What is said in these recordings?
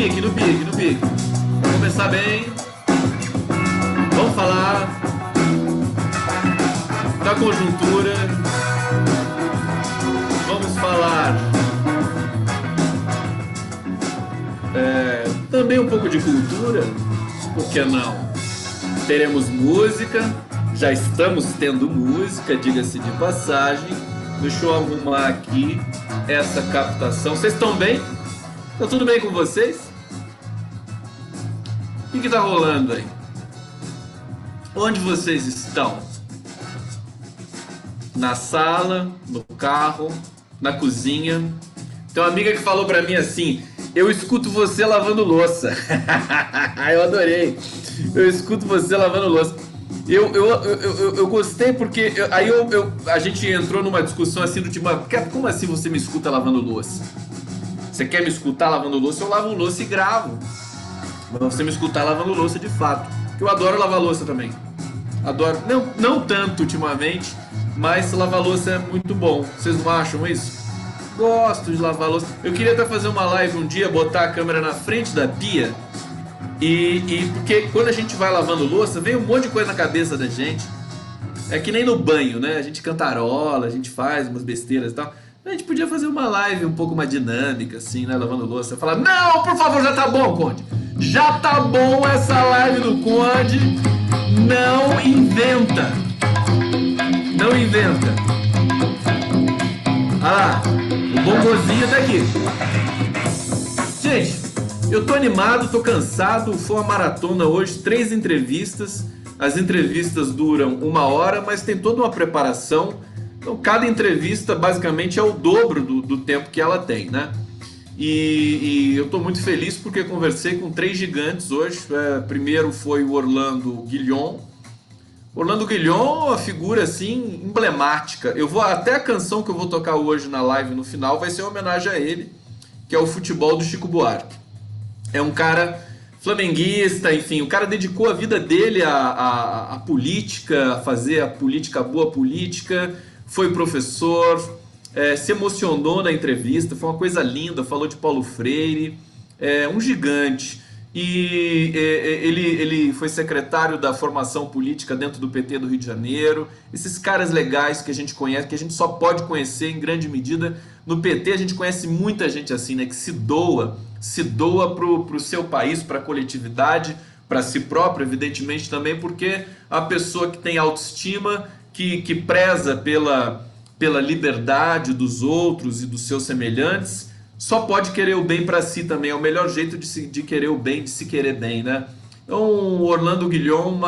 pique, no pique, no pique. Vamos começar bem. Vamos falar da conjuntura. Vamos falar também um pouco de cultura. Por que não? Teremos música. Já estamos tendo música, diga-se de passagem. Deixa eu arrumar aqui essa captação. Vocês estão bem? Tá tudo bem com vocês? O que tá rolando aí? Onde vocês estão? Na sala, no carro, na cozinha? Tem uma amiga que falou pra mim assim: eu escuto você lavando louça. Eu adorei. Eu escuto você lavando louça. Eu gostei porque a gente entrou numa discussão assim do tipo: como assim você me escuta lavando louça? Você quer me escutar lavando louça? Eu lavo louça e gravo. Mas você me escutar lavando louça de fato. Eu adoro lavar louça também. Adoro. Não tanto ultimamente, mas lavar louça é muito bom. Vocês não acham isso? Gosto de lavar louça. Eu queria até fazer uma live um dia, botar a câmera na frente da pia. E porque quando a gente vai lavando louça, vem um monte de coisa na cabeça da gente. É que nem no banho, né? A gente cantarola, a gente faz umas besteiras e tal. A gente podia fazer uma live um pouco mais dinâmica, assim, né? Lavando louça. Falar: não, por favor, já tá bom, Conde. Já tá bom essa live do Conde. Não inventa. Não inventa. Ah lá, o bongozinho tá aqui. Gente, eu tô animado, tô cansado. Foi uma maratona hoje, 3 entrevistas. As entrevistas duram 1 hora, mas tem toda uma preparação. Então cada entrevista basicamente é o dobro do tempo que ela tem, né? E eu tô muito feliz porque conversei com 3 gigantes hoje. Primeiro foi o Orlando Guillon. Orlando Guillon é uma figura assim emblemática. Até a canção que eu vou tocar hoje na live no final vai ser uma homenagem a ele, que é o Futebol do Chico Buarque. É um cara flamenguista, enfim, o cara dedicou a vida dele à política, a fazer a política, a boa política, foi professor, se emocionou na entrevista, foi uma coisa linda, falou de Paulo Freire, um gigante. E ele foi secretário da formação política dentro do PT do Rio de Janeiro. Esses caras legais que a gente conhece, que a gente só pode conhecer em grande medida. No PT a gente conhece muita gente assim, né, que se doa pro seu país, para a coletividade, para si próprio, evidentemente também, porque a pessoa que tem autoestima, que preza pela liberdade dos outros e dos seus semelhantes, só pode querer o bem para si também. É o melhor jeito de querer o bem, de se querer bem, né? Então, o Orlando Guillon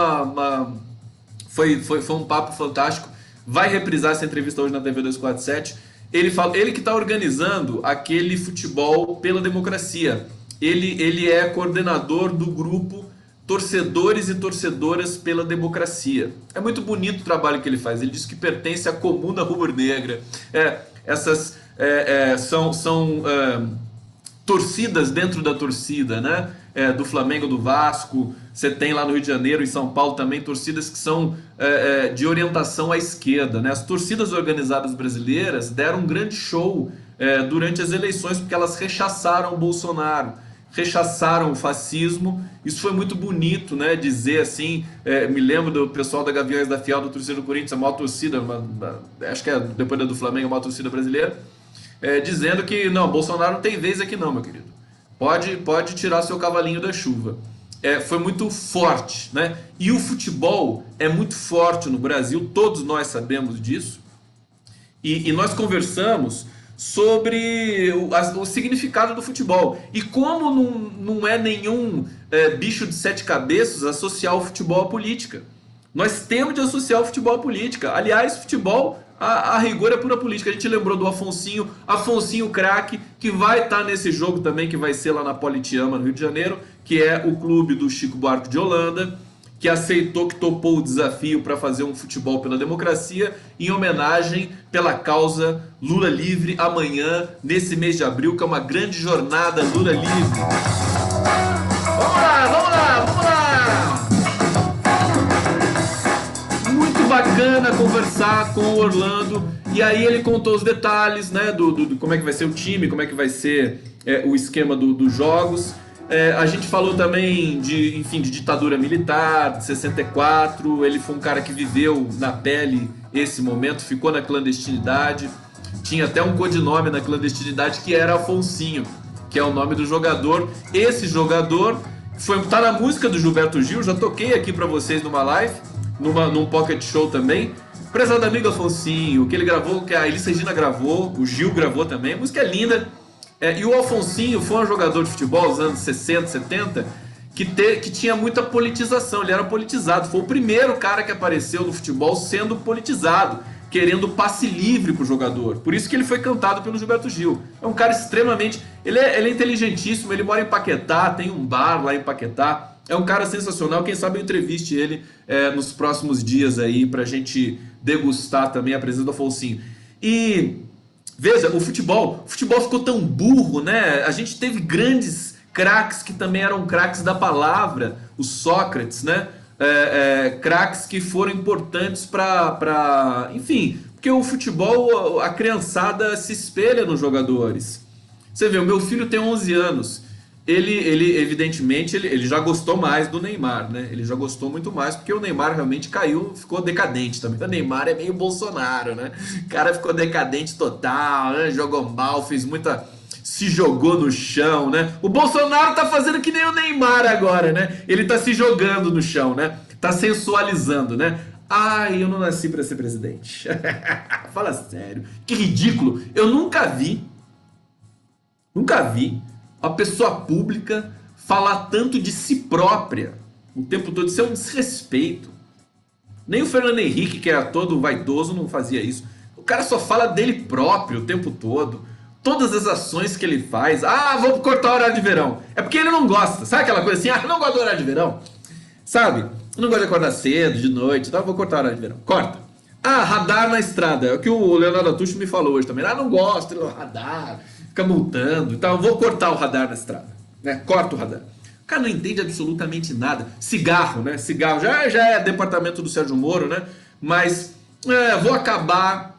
foi um papo fantástico. Vai reprisar essa entrevista hoje na TV 247. Ele que está organizando aquele futebol pela democracia. Ele é coordenador do grupo Torcedores e Torcedoras pela Democracia. É muito bonito o trabalho que ele faz. Ele diz que pertence à comuna rubro-negra. Essas são torcidas dentro da torcida, né? Do Flamengo, do Vasco. Você tem lá no Rio de Janeiro, em São Paulo também, torcidas que são de orientação à esquerda, né? As torcidas organizadas brasileiras deram um grande show durante as eleições, porque elas rechaçaram o Bolsonaro, rechaçaram o fascismo. Isso foi muito bonito, né? Dizer assim, me lembro do pessoal da Gaviões da Fiel, do torcida do Corinthians, a maior torcida, acho que depois da do Flamengo, a maior torcida brasileira, dizendo que não, Bolsonaro não tem vez aqui não, meu querido. Pode tirar seu cavalinho da chuva. Foi muito forte, né? E o futebol é muito forte no Brasil, todos nós sabemos disso. E nós conversamos sobre o significado do futebol e como não é nenhum bicho de 7 cabeças associar o futebol à política. Nós temos de associar o futebol à política. Aliás, futebol, a rigor, é pura política. A gente lembrou do Afonsinho craque, que vai estar nesse jogo também, que vai ser lá na Politeama, no Rio de Janeiro, que é o clube do Chico Buarque de Holanda, que aceitou, que topou o desafio para fazer um futebol pela democracia, em homenagem pela causa Lula Livre, amanhã, nesse mês de abril, que é uma grande jornada Lula Livre. Vamos lá, vamos lá, vamos lá! Muito bacana conversar com o Orlando, e aí ele contou os detalhes, né, do como é que vai ser o time, como é que vai ser o esquema dos jogos. A gente falou também de, enfim, de ditadura militar, de 64. Ele foi um cara que viveu na pele esse momento, ficou na clandestinidade. Tinha até um codinome na clandestinidade que era Afonsinho, que é o nome do jogador. Esse jogador tá na música do Gilberto Gil, já toquei aqui pra vocês numa live, num pocket show também. Prezado amigo Afonsinho, que ele gravou, que a Elis Regina gravou, o Gil gravou também, a música é linda. E o Afonsinho foi um jogador de futebol dos anos 60, 70, que tinha muita politização, ele era politizado. Foi o primeiro cara que apareceu no futebol sendo politizado, querendo passe livre pro jogador. Por isso que ele foi cantado pelo Gilberto Gil. É um cara extremamente... Ele é inteligentíssimo, ele mora em Paquetá, tem um bar lá em Paquetá. É um cara sensacional, quem sabe eu entreviste ele nos próximos dias aí pra gente degustar também a presença do Afonsinho. E... veja, o futebol ficou tão burro, né? A gente teve grandes craques que também eram craques da palavra, o Sócrates, né? Craques que foram importantes para... Enfim, porque o futebol, a criançada se espelha nos jogadores. Você vê, o meu filho tem 11 anos. Ele evidentemente, ele já gostou mais do Neymar, né? Ele já gostou muito mais, porque o Neymar realmente caiu, ficou decadente também. O Neymar é meio Bolsonaro, né? O cara ficou decadente total, né? Jogou mal, fez muita... se jogou no chão, né? O Bolsonaro tá fazendo que nem o Neymar agora, né? Ele tá se jogando no chão, né? Tá sensualizando, né? Ai, eu não nasci pra ser presidente. Fala sério. Que ridículo. Eu nunca vi uma pessoa pública falar tanto de si própria o tempo todo. Isso é um desrespeito. Nem o Fernando Henrique, que era todo vaidoso, não fazia isso. O cara só fala dele próprio o tempo todo. Todas as ações que ele faz. Ah, vou cortar o horário de verão. É porque ele não gosta. Sabe aquela coisa assim? Ah, eu não gosto do horário de verão. Sabe? Eu não gosto de acordar cedo, de noite. Então eu vou cortar o horário de verão. Corta. Ah, radar na estrada. É o que o Leonardo Atucho me falou hoje também. Ah, não gosto do radar. Fica multando. Então eu vou cortar o radar na estrada. Né? Corta o radar. O cara não entende absolutamente nada. Cigarro, né? Cigarro já é departamento do Sérgio Moro, né? Mas vou acabar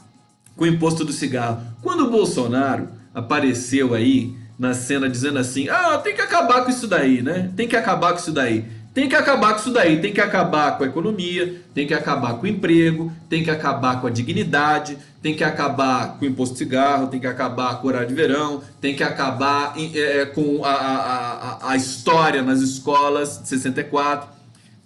com o imposto do cigarro. Quando o Bolsonaro apareceu aí na cena dizendo assim, tem que acabar com isso daí, né? Tem que acabar com isso daí. Tem que acabar com isso daí. Tem que acabar com a economia, tem que acabar com o emprego, tem que acabar com a dignidade, tem que acabar com o imposto de cigarro, tem que acabar com o horário de verão, tem que acabar com a história nas escolas de 64.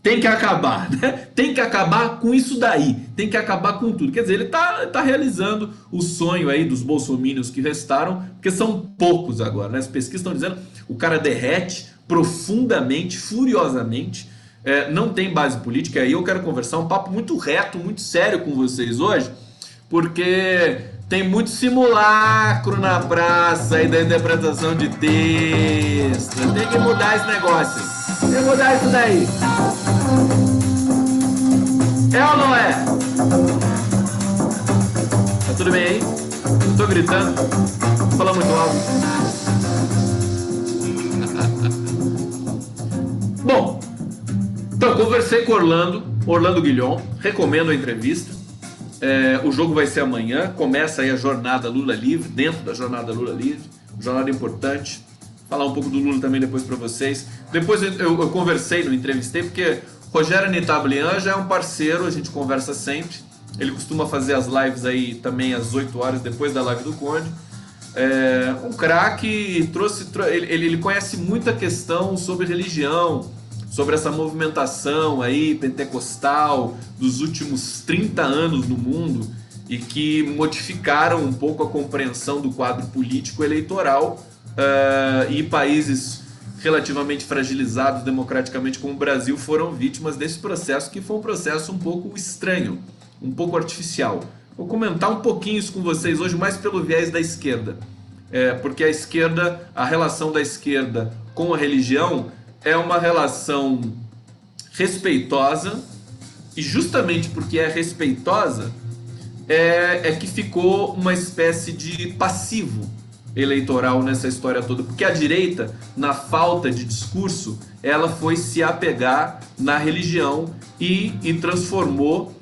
Tem que acabar, né? Tem que acabar com isso daí. Tem que acabar com tudo. Quer dizer, ele tá realizando o sonho aí dos bolsominions que restaram, porque são poucos agora, né? As pesquisas estão dizendo o cara derrete profundamente, furiosamente, não tem base política. Aí eu quero conversar um papo muito reto, muito sério com vocês hoje, porque tem muito simulacro na praça aí da interpretação de texto. Tem que mudar esse negócio. Tem que mudar isso daí. É ou não é? Tá tudo bem aí? Tô gritando? Tô falando muito alto. Bom, então conversei com Orlando Guillon, recomendo a entrevista. O jogo vai ser amanhã, começa aí a jornada Lula Livre, dentro da jornada Lula Livre, jornada importante. Falar um pouco do Lula também depois para vocês. Depois eu conversei, não entrevistei, porque Rogério Nitablian já é um parceiro, a gente conversa sempre. Ele costuma fazer as lives aí também às 8 horas, depois da live do Conde. Um craque, ele conhece muita questão sobre religião, sobre essa movimentação aí pentecostal dos últimos 30 anos no mundo e que modificaram um pouco a compreensão do quadro político eleitoral e países relativamente fragilizados democraticamente como o Brasil foram vítimas desse processo, que foi um processo um pouco estranho, um pouco artificial. Vou comentar um pouquinho isso com vocês hoje, mais pelo viés da esquerda, porque a relação da esquerda com a religião é uma relação respeitosa, e justamente porque é respeitosa é que ficou uma espécie de passivo eleitoral nessa história toda, porque a direita, na falta de discurso, ela foi se apegar na religião e transformou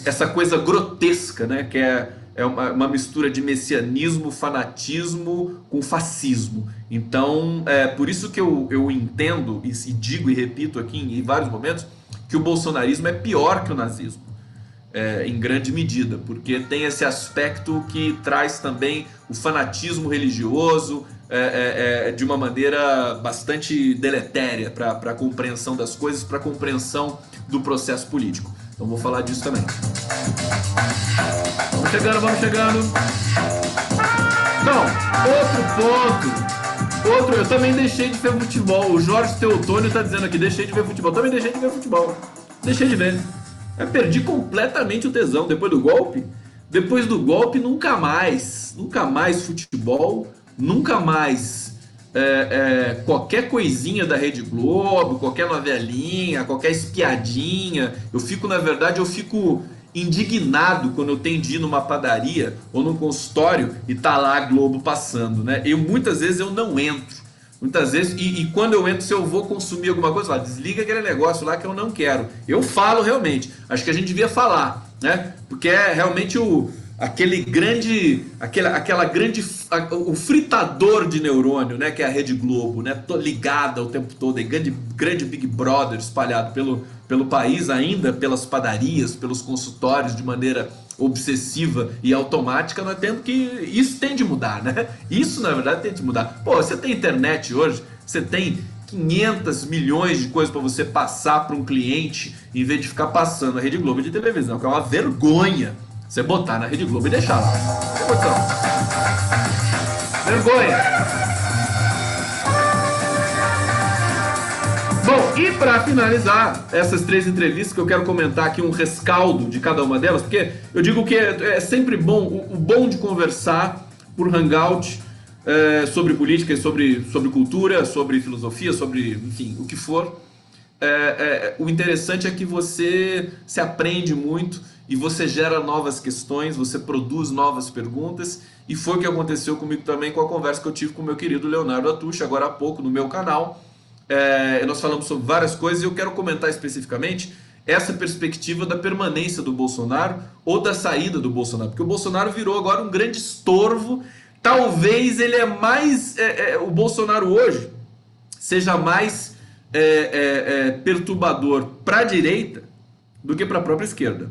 essa coisa grotesca, né, que é é uma mistura de messianismo, fanatismo com fascismo. Então, por isso que eu entendo e digo e repito aqui em vários momentos que o bolsonarismo é pior que o nazismo, em grande medida, porque tem esse aspecto que traz também o fanatismo religioso de uma maneira bastante deletéria para a compreensão das coisas, para a compreensão do processo político. Então vou falar disso também. Vamos chegando, vamos chegando. Então, outro ponto. Eu também deixei de ver futebol. O Jorge Teotônio tá dizendo aqui, deixei de ver futebol. Também deixei de ver futebol. Deixei de ver. Eu perdi completamente o tesão depois do golpe. Depois do golpe, nunca mais. Nunca mais futebol. Nunca mais qualquer coisinha da Rede Globo, qualquer novelinha, qualquer espiadinha. Na verdade, eu fico indignado quando eu tenho de ir numa padaria ou num consultório e tá lá a Globo passando, né? Muitas vezes eu não entro. Muitas vezes, e quando eu entro, se eu vou consumir alguma coisa, eu falo, desliga aquele negócio lá que eu não quero. Eu falo realmente, acho que a gente devia falar, né? Porque é realmente o fritador de neurônio, né? Que é a Rede Globo, né? Ligada o tempo todo, grande Big Brother espalhado pelo país ainda, pelas padarias, pelos consultórios de maneira obsessiva e automática. Nós temos que... Isso tem de mudar, né? Isso, na verdade, tem de mudar. Pô, você tem internet hoje, você tem 500 milhões de coisas para você passar para um cliente, em vez de ficar passando a Rede Globo de televisão, que é uma vergonha você botar na Rede Globo e deixar lá. Tem condição. Vergonha. Bom, e para finalizar essas 3 entrevistas, que eu quero comentar aqui um rescaldo de cada uma delas, porque eu digo que é sempre bom, o bom de conversar por Hangout sobre política e sobre cultura, sobre filosofia, sobre, enfim, o que for. O interessante é que você se aprende muito e você gera novas questões, você produz novas perguntas, e foi o que aconteceu comigo também com a conversa que eu tive com o meu querido Leonardo Atush, agora há pouco, no meu canal. Nós falamos sobre várias coisas e eu quero comentar especificamente essa perspectiva da permanência do Bolsonaro ou da saída do Bolsonaro, porque o Bolsonaro virou agora um grande estorvo. Talvez ele o Bolsonaro hoje seja mais perturbador para a direita do que para a própria esquerda.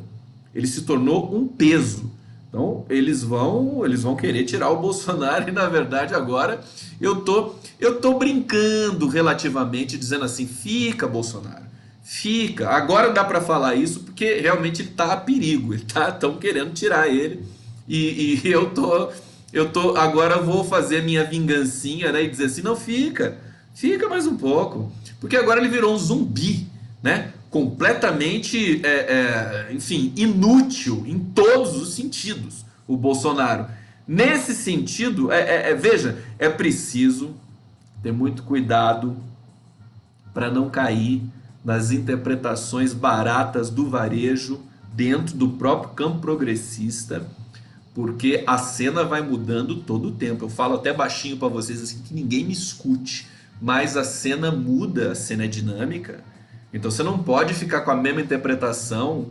Ele se tornou um peso. Então eles vão querer tirar o Bolsonaro, e na verdade agora eu tô brincando relativamente, dizendo assim, fica Bolsonaro, fica. Agora dá para falar isso porque realmente ele tá a perigo, estão querendo tirar ele, e eu tô agora vou fazer a minha vingancinha, né, e dizer assim, não, fica mais um pouco, porque agora ele virou um zumbi, né? Completamente, enfim, inútil em todos os sentidos, o Bolsonaro. Nesse sentido, veja, é preciso ter muito cuidado para não cair nas interpretações baratas do varejo dentro do próprio campo progressista, porque a cena vai mudando todo o tempo. Eu falo até baixinho para vocês assim, que ninguém me escute, mas a cena muda, a cena é dinâmica. Então você não pode ficar com a mesma interpretação,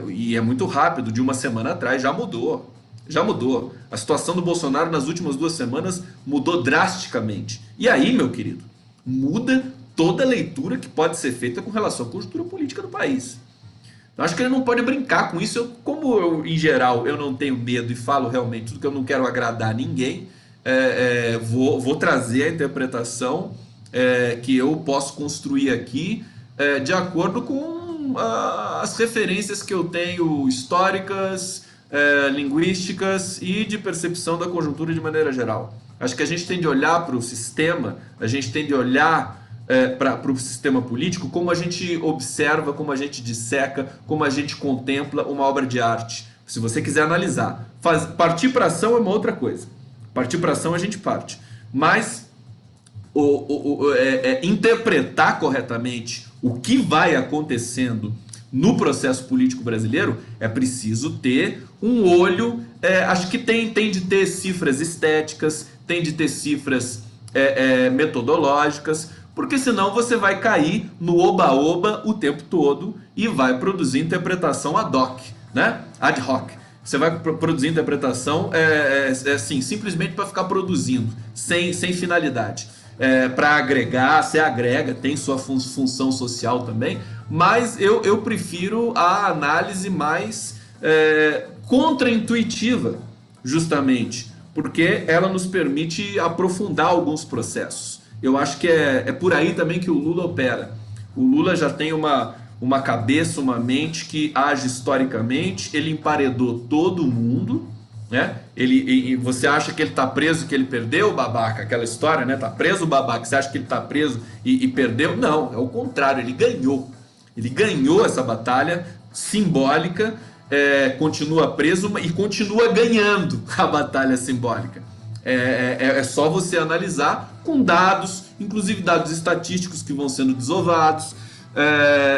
e é muito rápido, de uma semana atrás já mudou. A situação do Bolsonaro nas últimas 2 semanas mudou drasticamente. E aí, meu querido, muda toda a leitura que pode ser feita com relação à conjuntura política do país. Então acho que ele não pode brincar com isso. Em geral, eu não tenho medo e falo realmente tudo que eu não quero agradar ninguém, vou trazer a interpretação que eu posso construir aqui de acordo com as referências que eu tenho históricas, linguísticas e de percepção da conjuntura de maneira geral. Acho que a gente tem de olhar para o sistema, a gente tem de olhar para o sistema político como a gente observa, como a gente disseca, como a gente contempla uma obra de arte. Se você quiser analisar, partir para ação é uma outra coisa. Partir para ação a gente parte. Mas interpretar corretamente o que vai acontecendo no processo político brasileiro, é preciso ter um olho, acho que tem de ter cifras estéticas, tem de ter cifras metodológicas, porque senão você vai cair no oba-oba o tempo todo e vai produzir interpretação ad hoc, né? Ad hoc. você vai produzir interpretação assim, simplesmente para ficar produzindo, sem finalidade. Para agregar, você agrega, tem sua função social também, mas eu prefiro a análise mais contraintuitiva, justamente, porque ela nos permite aprofundar alguns processos. Eu acho que é por aí também que o Lula opera. O Lula já tem uma cabeça, uma mente que age historicamente, ele emparedou todo mundo, né? Você acha que ele está preso, que ele perdeu, babaca, aquela história, né? Tá preso, babaca, você acha que ele está preso e perdeu? Não, é o contrário, ele ganhou. Ele ganhou essa batalha simbólica, continua preso e continua ganhando a batalha simbólica. É só você analisar com dados, inclusive dados estatísticos que vão sendo desovados.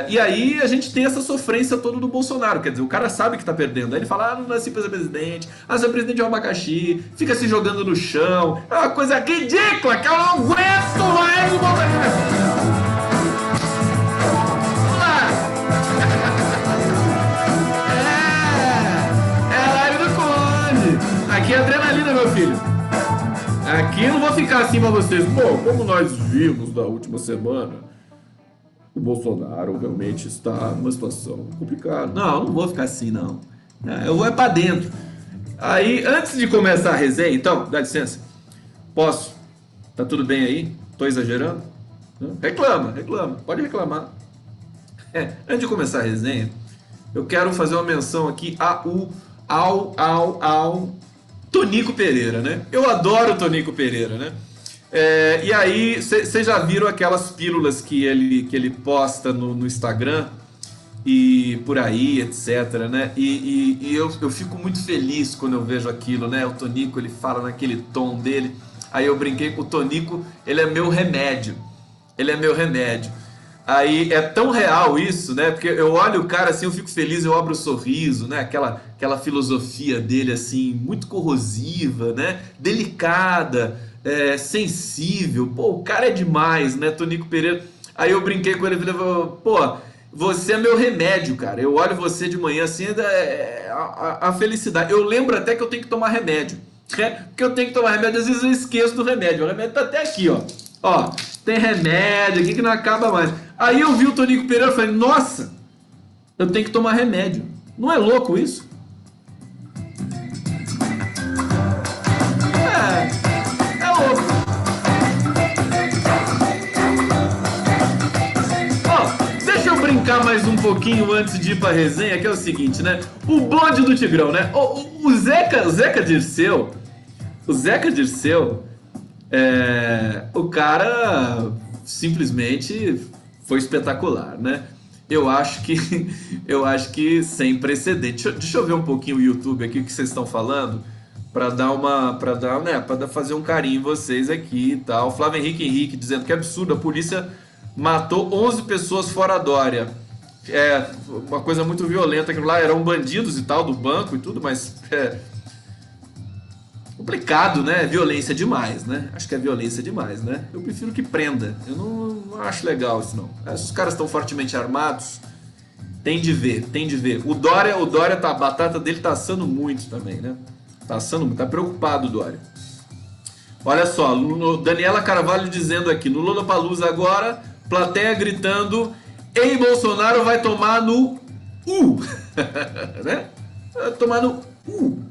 E aí a gente tem essa sofrência toda do Bolsonaro. Quer dizer, o cara sabe que tá perdendo. Aí ele fala, não nasci pra ser presidente. Ser presidente é um abacaxi. Fica se jogando no chão. É uma coisa ridícula que eu não aguento mais o Bolsonaro. Aqui é adrenalina, meu filho. Aqui eu não vou ficar assim pra vocês. Bom, como nós vimos na última semana, o Bolsonaro realmente está numa situação complicada. Não vou ficar assim, não. Eu vou pra dentro. Aí, antes de começar a resenha, então, dá licença. Posso? Tá tudo bem aí? Tô exagerando? Reclama. Pode reclamar. Antes de começar a resenha, eu quero fazer uma menção aqui ao Tonico Pereira, né? Eu adoro o Tonico Pereira, né? E aí, vocês já viram aquelas pílulas que ele posta no Instagram e por aí, etc, né? E eu fico muito feliz quando eu vejo aquilo, né? O Tonico, ele fala naquele tom dele. Aí eu brinquei com o Tonico, ele é meu remédio. Aí é tão real isso, né? Porque eu olho o cara assim, eu fico feliz, eu abro o sorriso, né? Aquela filosofia dele assim, muito corrosiva, né? Delicada, sensível. Pô, o cara é demais, né? Tonico Pereira. Aí eu brinquei com ele e falei, pô, você é meu remédio, cara. Eu olho você de manhã assim, a felicidade. Eu lembro até que eu tenho que tomar remédio. Porque eu tenho que tomar remédio, às vezes eu esqueço do remédio. O remédio tá até aqui, ó. Ó, tem remédio aqui que não acaba mais. Aí eu vi o Tonico Pereira e falei, nossa, eu tenho que tomar remédio. Não é louco isso? É louco. Ó, deixa eu brincar mais um pouquinho antes de ir pra resenha, que é o seguinte, né? O bonde do Tigrão, né? O Zeca Dirceu, o cara simplesmente foi espetacular, né? Eu acho que sem precedente. Deixa eu ver um pouquinho o YouTube aqui, o que vocês estão falando, para fazer um carinho em vocês aqui e tal. Flávio Henrique dizendo que é absurdo, a polícia matou 11 pessoas fora Dória. Uma coisa muito violenta, que lá eram bandidos e tal do banco e tudo, mas complicado, né? Violência demais, né? Acho que é violência demais, né? Eu prefiro que prenda. Eu não acho legal isso, não. Se os caras estão fortemente armados, tem de ver. O Dória a batata dele tá assando muito também, né? Tá assando muito, tá preocupado o Dória. Olha só, Daniela Carvalho dizendo aqui, no Lollapalooza agora, plateia gritando, ei, Bolsonaro vai tomar no U. Né? Vai tomar no U.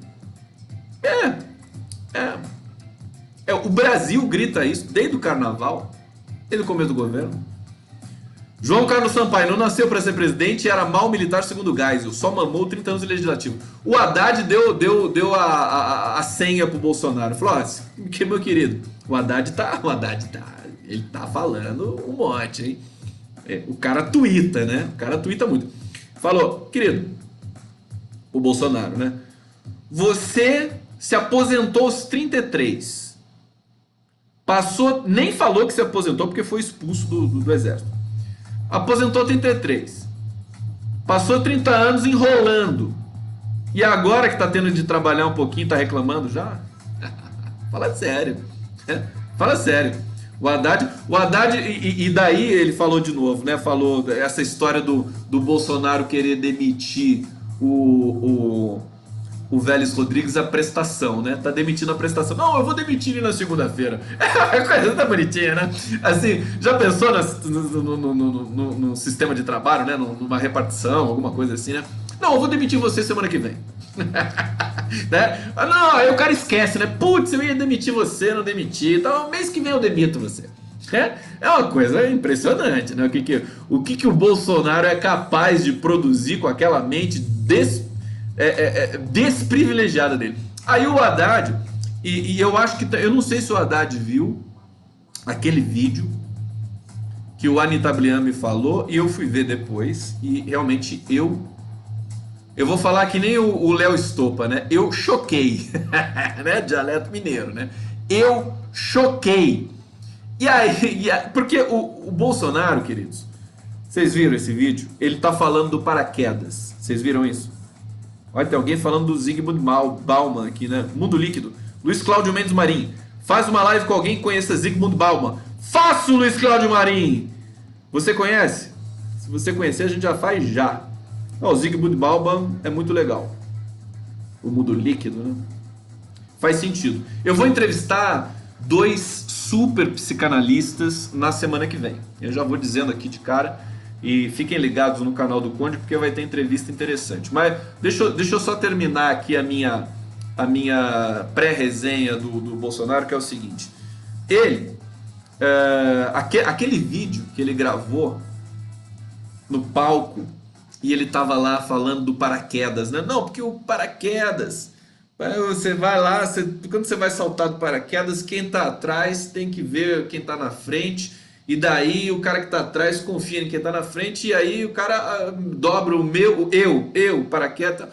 O Brasil grita isso desde o carnaval, desde o começo do governo. João Carlos Sampaio não nasceu para ser presidente e era mal militar segundo Geisel, só mamou 30 anos de legislativo. O Haddad deu a senha pro Bolsonaro. Falou, que meu querido, o Haddad ele tá falando um monte, hein? O cara tuita, né? O cara tuita muito. Falou, querido, o Bolsonaro, né? Você se aposentou aos 33. Passou, nem falou que se aposentou porque foi expulso do exército. Aposentou 33. Passou 30 anos enrolando. E agora que tá tendo de trabalhar um pouquinho, tá reclamando já? Fala sério. Fala sério. O Haddad, e daí ele falou de novo, né? Falou essa história do Bolsonaro querer demitir o o Vélez Rodrigues a prestação, né? Tá demitindo a prestação. Não, eu vou demitir ele na segunda-feira. É coisa tá bonitinha, né? Assim, já pensou no sistema de trabalho, né? Numa repartição, alguma coisa assim, né? Não, eu vou demitir você semana que vem. Né? Não, aí o cara esquece, né? Putz, eu ia demitir você, não demiti. Então, mês que vem eu demito você. É uma coisa impressionante, né? O que o Bolsonaro é capaz de produzir com aquela mente desprivilegiada dele. Aí o Haddad, e eu acho que, eu não sei se o Haddad viu aquele vídeo que o Anitablian me falou, e eu fui ver depois, e realmente eu vou falar que nem o Léo Estopa, né? Eu choquei, né? Dialeto mineiro, né? Eu choquei. E aí, porque o Bolsonaro, queridos, vocês viram esse vídeo? Ele tá falando do paraquedas. Vocês viram isso? Olha, tem alguém falando do Zygmunt Bauman aqui, né? Mundo Líquido. Luiz Cláudio Mendes Marim. Faz uma live com alguém que conheça Zygmunt Bauman. Faço, Luiz Cláudio Marim! Você conhece? Se você conhecer, a gente já faz já. O Zygmunt Bauman é muito legal. O Mundo Líquido, né? Faz sentido. Eu vou entrevistar 2 super psicanalistas na semana que vem. Eu já vou dizendo aqui de cara, e fiquem ligados no canal do Conde, porque vai ter entrevista interessante. Mas deixa eu só terminar aqui a minha pré-resenha do Bolsonaro, que é o seguinte. Ele, aquele vídeo que ele gravou no palco, e ele tava lá falando do paraquedas, né? Não, porque o paraquedas... Você vai lá, quando você vai saltar do paraquedas, quem tá atrás tem que ver quem tá na frente, e daí o cara que tá atrás confia em quem tá na frente, e aí o cara dobra o paraquedas.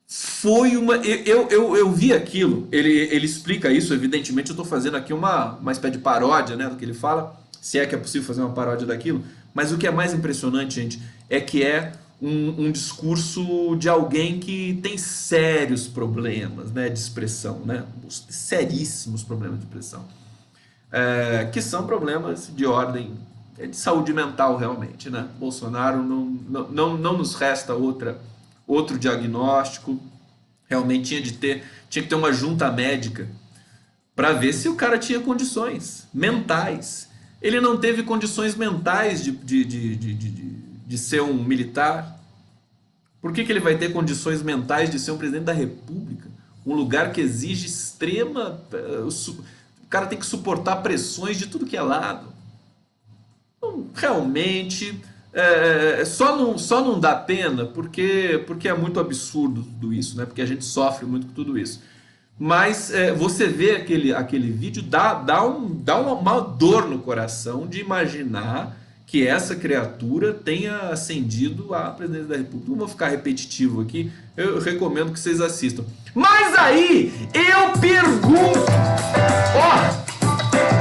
Foi uma... Eu vi aquilo, ele explica isso, evidentemente eu tô fazendo aqui uma espécie de paródia, né, do que ele fala, se é que é possível fazer uma paródia daquilo, mas o que é mais impressionante, gente, é que é um discurso de alguém que tem sérios problemas, né, de expressão, né, seríssimos problemas de expressão, que são problemas de ordem de saúde mental realmente, né? Bolsonaro não nos resta outro diagnóstico, realmente tinha que ter uma junta médica para ver se o cara tinha condições mentais. Ele não teve condições mentais de ser um militar. Por que ele vai ter condições mentais de ser um presidente da República? Um lugar que exige extrema... O cara tem que suportar pressões de tudo que é lado. Então, realmente, só não dá pena porque é muito absurdo tudo isso, né? Porque a gente sofre muito com tudo isso. Mas você vê aquele vídeo, dá uma dor no coração de imaginar que essa criatura tenha ascendido à presidência da República. Não vou ficar repetitivo aqui, eu recomendo que vocês assistam. Mas aí eu pergunto,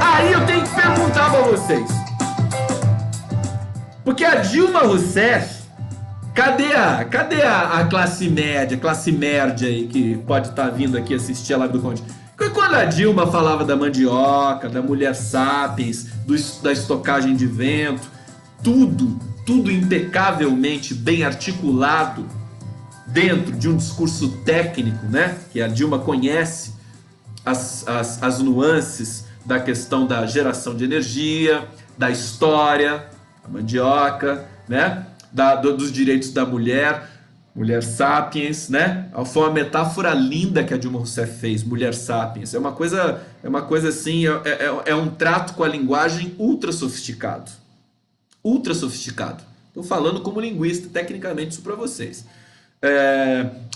aí eu tenho que perguntar para vocês, porque a Dilma Rousseff, cadê a classe média aí que pode estar vindo aqui assistir a live do Conde? Quando a Dilma falava da mandioca, da mulher sapiens, da estocagem de vento, tudo impecavelmente bem articulado dentro de um discurso técnico, né? Que a Dilma conhece as nuances da questão da geração de energia, da história, a mandioca, né? Dos direitos da mulher sapiens, né? Foi uma metáfora linda que a Dilma Rousseff fez, mulher sapiens. É uma coisa assim, é um trato com a linguagem ultra sofisticado. Ultra sofisticado. Estou falando como linguista, tecnicamente, isso para vocês.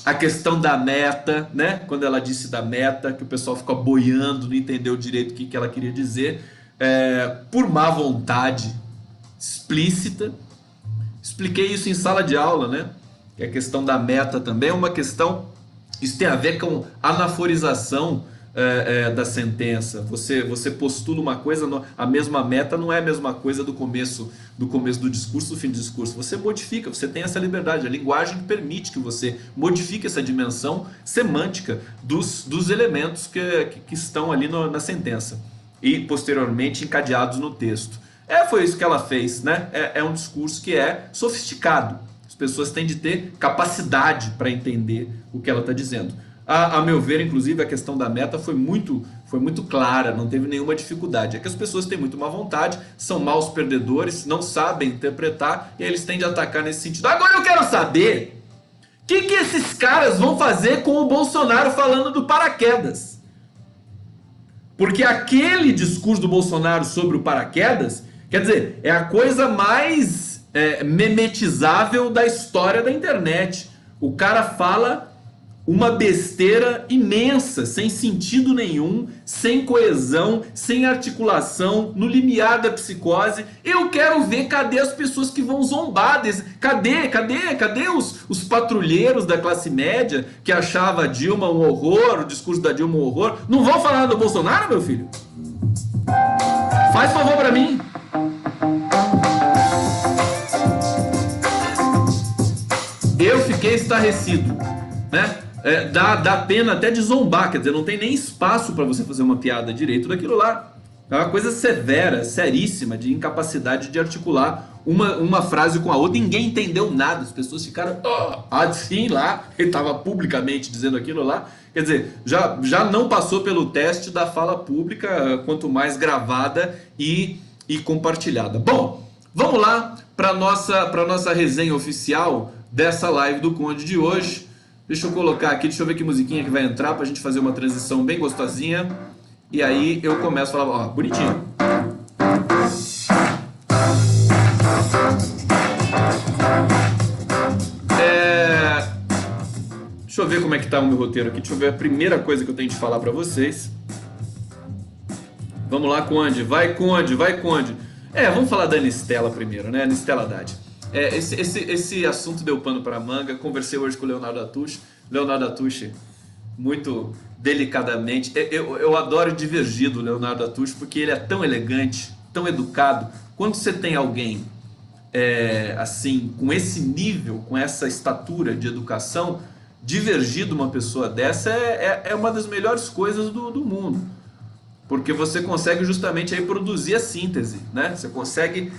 A questão da meta, né? Quando ela disse da meta, que o pessoal ficou boiando, não entendeu direito o que ela queria dizer, por má vontade explícita. Expliquei isso em sala de aula, né? Que a questão da meta também é uma questão... Isso tem a ver com anaforização da sentença. Você postula uma coisa, a mesma meta não é a mesma coisa do começo do discurso, do fim do discurso. Você modifica, você tem essa liberdade. A linguagem permite que você modifique essa dimensão semântica dos elementos que estão ali na sentença e posteriormente encadeados no texto. Foi isso que ela fez, né? É um discurso que é sofisticado. As pessoas têm de ter capacidade para entender o que ela está dizendo. A meu ver, inclusive, a questão da meta foi muito clara, não teve nenhuma dificuldade. É que as pessoas têm muito má vontade, são maus perdedores, não sabem interpretar e aí eles tendem a atacar nesse sentido. Agora eu quero saber o que esses caras vão fazer com o Bolsonaro falando do paraquedas. Porque aquele discurso do Bolsonaro sobre o paraquedas, quer dizer, é a coisa mais memetizável da história da internet. O cara fala uma besteira imensa, sem sentido nenhum, sem coesão, sem articulação, no limiar da psicose. Eu quero ver cadê as pessoas que vão zombar desse... Cadê os patrulheiros da classe média que achava a Dilma um horror, o discurso da Dilma um horror? Não vão falar do Bolsonaro, meu filho? Faz favor pra mim. Eu fiquei estarrecido, né? Dá pena até de zombar, quer dizer, não tem nem espaço para você fazer uma piada direito daquilo lá. É uma coisa severa, seríssima, de incapacidade de articular uma frase com a outra. Ninguém entendeu nada, as pessoas ficaram assim lá, ele estava publicamente dizendo aquilo lá. Quer dizer, já não passou pelo teste da fala pública, quanto mais gravada e compartilhada. Bom, vamos lá para nossa resenha oficial dessa live do Conde de hoje. Deixa eu colocar aqui, deixa eu ver que musiquinha que vai entrar pra gente fazer uma transição bem gostosinha. E aí eu começo a falar, ó, bonitinho. Deixa eu ver como é que tá o meu roteiro aqui. Deixa eu ver a primeira coisa que eu tenho de falar pra vocês. Vamos lá, Conde. Vai, Conde, vai, Conde. Vamos falar da Anistela primeiro, né? Anistela Haddad. Esse assunto deu pano para manga. Conversei hoje com o Leonardo Atush. Leonardo Atush, muito delicadamente. Eu adoro divergir do Leonardo Atush porque ele é tão elegante, tão educado. Quando você tem alguém assim, com esse nível, com essa estatura de educação, divergir de uma pessoa dessa é uma das melhores coisas do mundo. Porque você consegue justamente aí produzir a síntese, né? Você consegue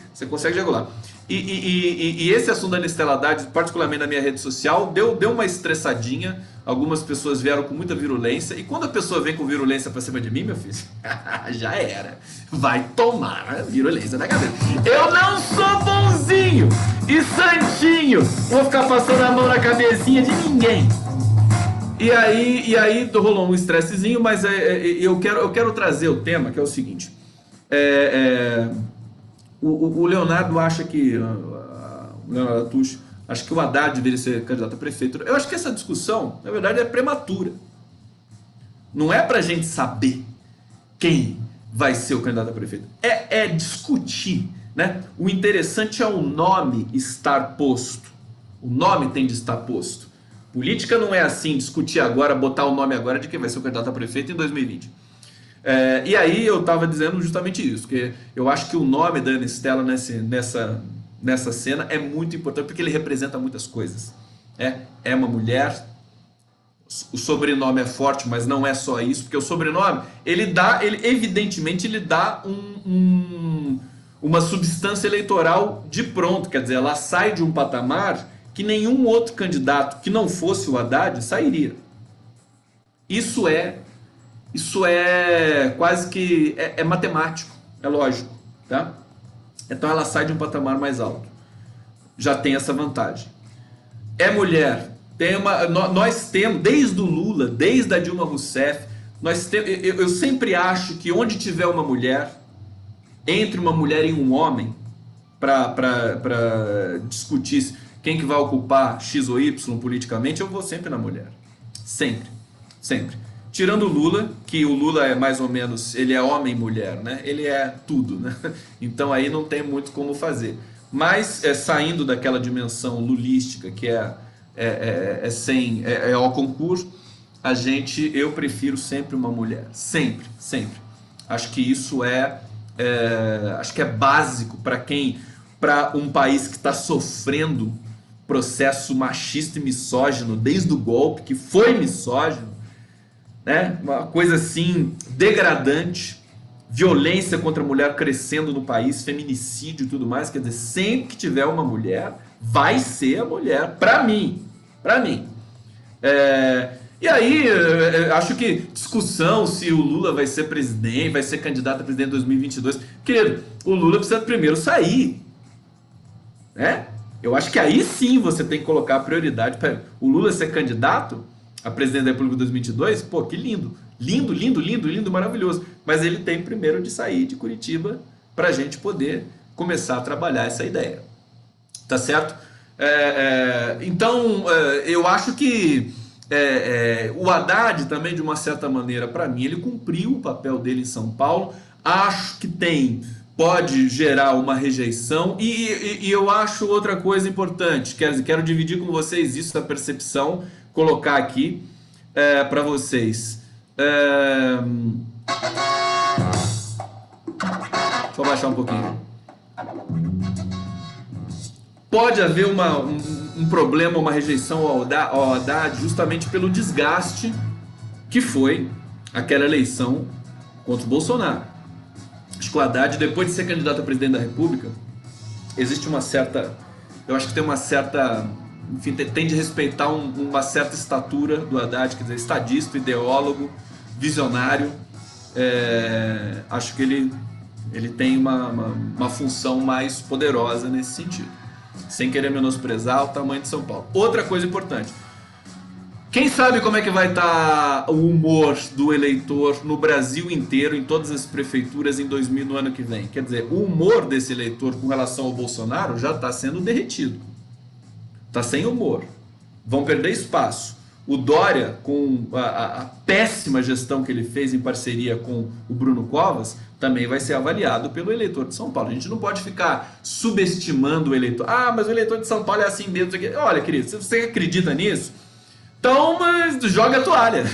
regular. E esse assunto da Anistela Haddad, particularmente na minha rede social, deu uma estressadinha. Algumas pessoas vieram com muita virulência. E quando a pessoa vem com virulência pra cima de mim, meu filho, já era. Vai tomar virulência na cabeça. Eu não sou bonzinho e santinho. Vou ficar passando a mão na cabecinha de ninguém. E aí rolou um estressezinho, mas eu quero trazer o tema, que é o seguinte. O Leonardo acha que... O Leonardo Atush acha que o Haddad deveria ser candidato a prefeito. Eu acho que essa discussão, na verdade, é prematura. Não é pra gente saber quem vai ser o candidato a prefeito. É discutir, né? O interessante é o nome estar posto. O nome tem de estar posto. Política não é assim, discutir agora, botar o nome agora de quem vai ser o candidato a prefeito em 2020. E aí eu estava dizendo justamente isso, que eu acho que o nome da Anistela nessa cena é muito importante, porque ele representa muitas coisas. É uma mulher, o sobrenome é forte, mas não é só isso, porque o sobrenome, evidentemente ele dá uma substância eleitoral de pronto, quer dizer, ela sai de um patamar que nenhum outro candidato que não fosse o Haddad sairia. Isso é quase que matemático, é lógico, tá? Então ela sai de um patamar mais alto. Já tem essa vantagem. É mulher. Nós temos, desde o Lula, desde a Dilma Rousseff, eu sempre acho que onde tiver uma mulher, entre uma mulher e um homem, para discutir quem que vai ocupar X ou Y politicamente, eu vou sempre na mulher. Sempre. Sempre. Tirando o Lula, que o Lula é mais ou menos, ele é homem e mulher, né? Ele é tudo, né? Então aí não tem muito como fazer. Mas saindo daquela dimensão lulística, que é ao concurso, eu prefiro sempre uma mulher. Sempre, sempre. Acho que isso acho que é básico para um país que está sofrendo processo machista e misógino desde o golpe, que foi misógino, né? Uma coisa assim degradante, violência contra a mulher crescendo no país, feminicídio e tudo mais. Quer dizer, sempre que tiver uma mulher, vai ser a mulher, para mim. E aí, acho que discussão se o Lula vai ser presidente, vai ser candidato a presidente em 2022. Querido, o Lula precisa primeiro sair, né? Eu acho que aí sim você tem que colocar a prioridade para o Lula ser candidato a presidente da República em 2022. Pô, que lindo. Lindo, lindo, lindo, lindo, maravilhoso. Mas ele tem primeiro de sair de Curitiba para a gente poder começar a trabalhar essa ideia. Tá certo? Então, eu acho que o Haddad também, de uma certa maneira, para mim, ele cumpriu o papel dele em São Paulo. Acho que pode gerar uma rejeição e eu acho outra coisa importante. Quero dividir com vocês isso, a percepção, colocar aqui para vocês. Deixa eu baixar um pouquinho. Pode haver um problema, uma rejeição ao Haddad justamente pelo desgaste que foi aquela eleição contra o Bolsonaro. Acho que o Haddad, depois de ser candidato a presidente da República, existe uma certa... Eu acho que tem uma certa... Enfim, tem de respeitar uma certa estatura do Haddad, quer dizer, estadista, ideólogo, visionário. Acho que ele tem uma função mais poderosa nesse sentido. Sem querer menosprezar o tamanho de São Paulo. Outra coisa importante. Quem sabe como é que vai estar o humor do eleitor no Brasil inteiro, em todas as prefeituras no ano que vem? Quer dizer, o humor desse eleitor com relação ao Bolsonaro já está sendo derretido. Está sem humor. Vão perder espaço. O Dória, com a péssima gestão que ele fez em parceria com o Bruno Covas, também vai ser avaliado pelo eleitor de São Paulo. A gente não pode ficar subestimando o eleitor. Ah, mas o eleitor de São Paulo é assim mesmo. Olha, querido, se você acredita nisso, então joga a toalha.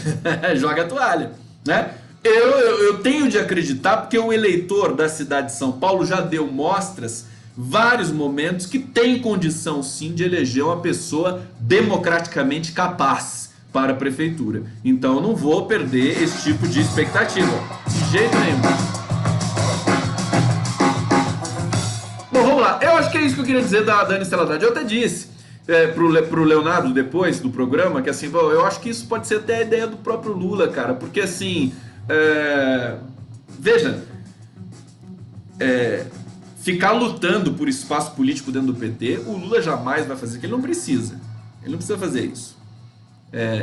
Joga a toalha, né? Eu tenho de acreditar porque o eleitor da cidade de São Paulo já deu mostras, vários momentos, que tem condição sim de eleger uma pessoa democraticamente capaz para a prefeitura. Então eu não vou perder esse tipo de expectativa. De jeito nenhum. Bom, vamos lá. Eu acho que é isso que eu queria dizer da Anistela Haddad. Eu até disse pro Leonardo depois do programa que assim, eu acho que isso pode ser até a ideia do próprio Lula, cara. Porque assim, veja, ficar lutando por espaço político dentro do PT, o Lula jamais vai fazer, porque ele não precisa. Ele não precisa fazer isso.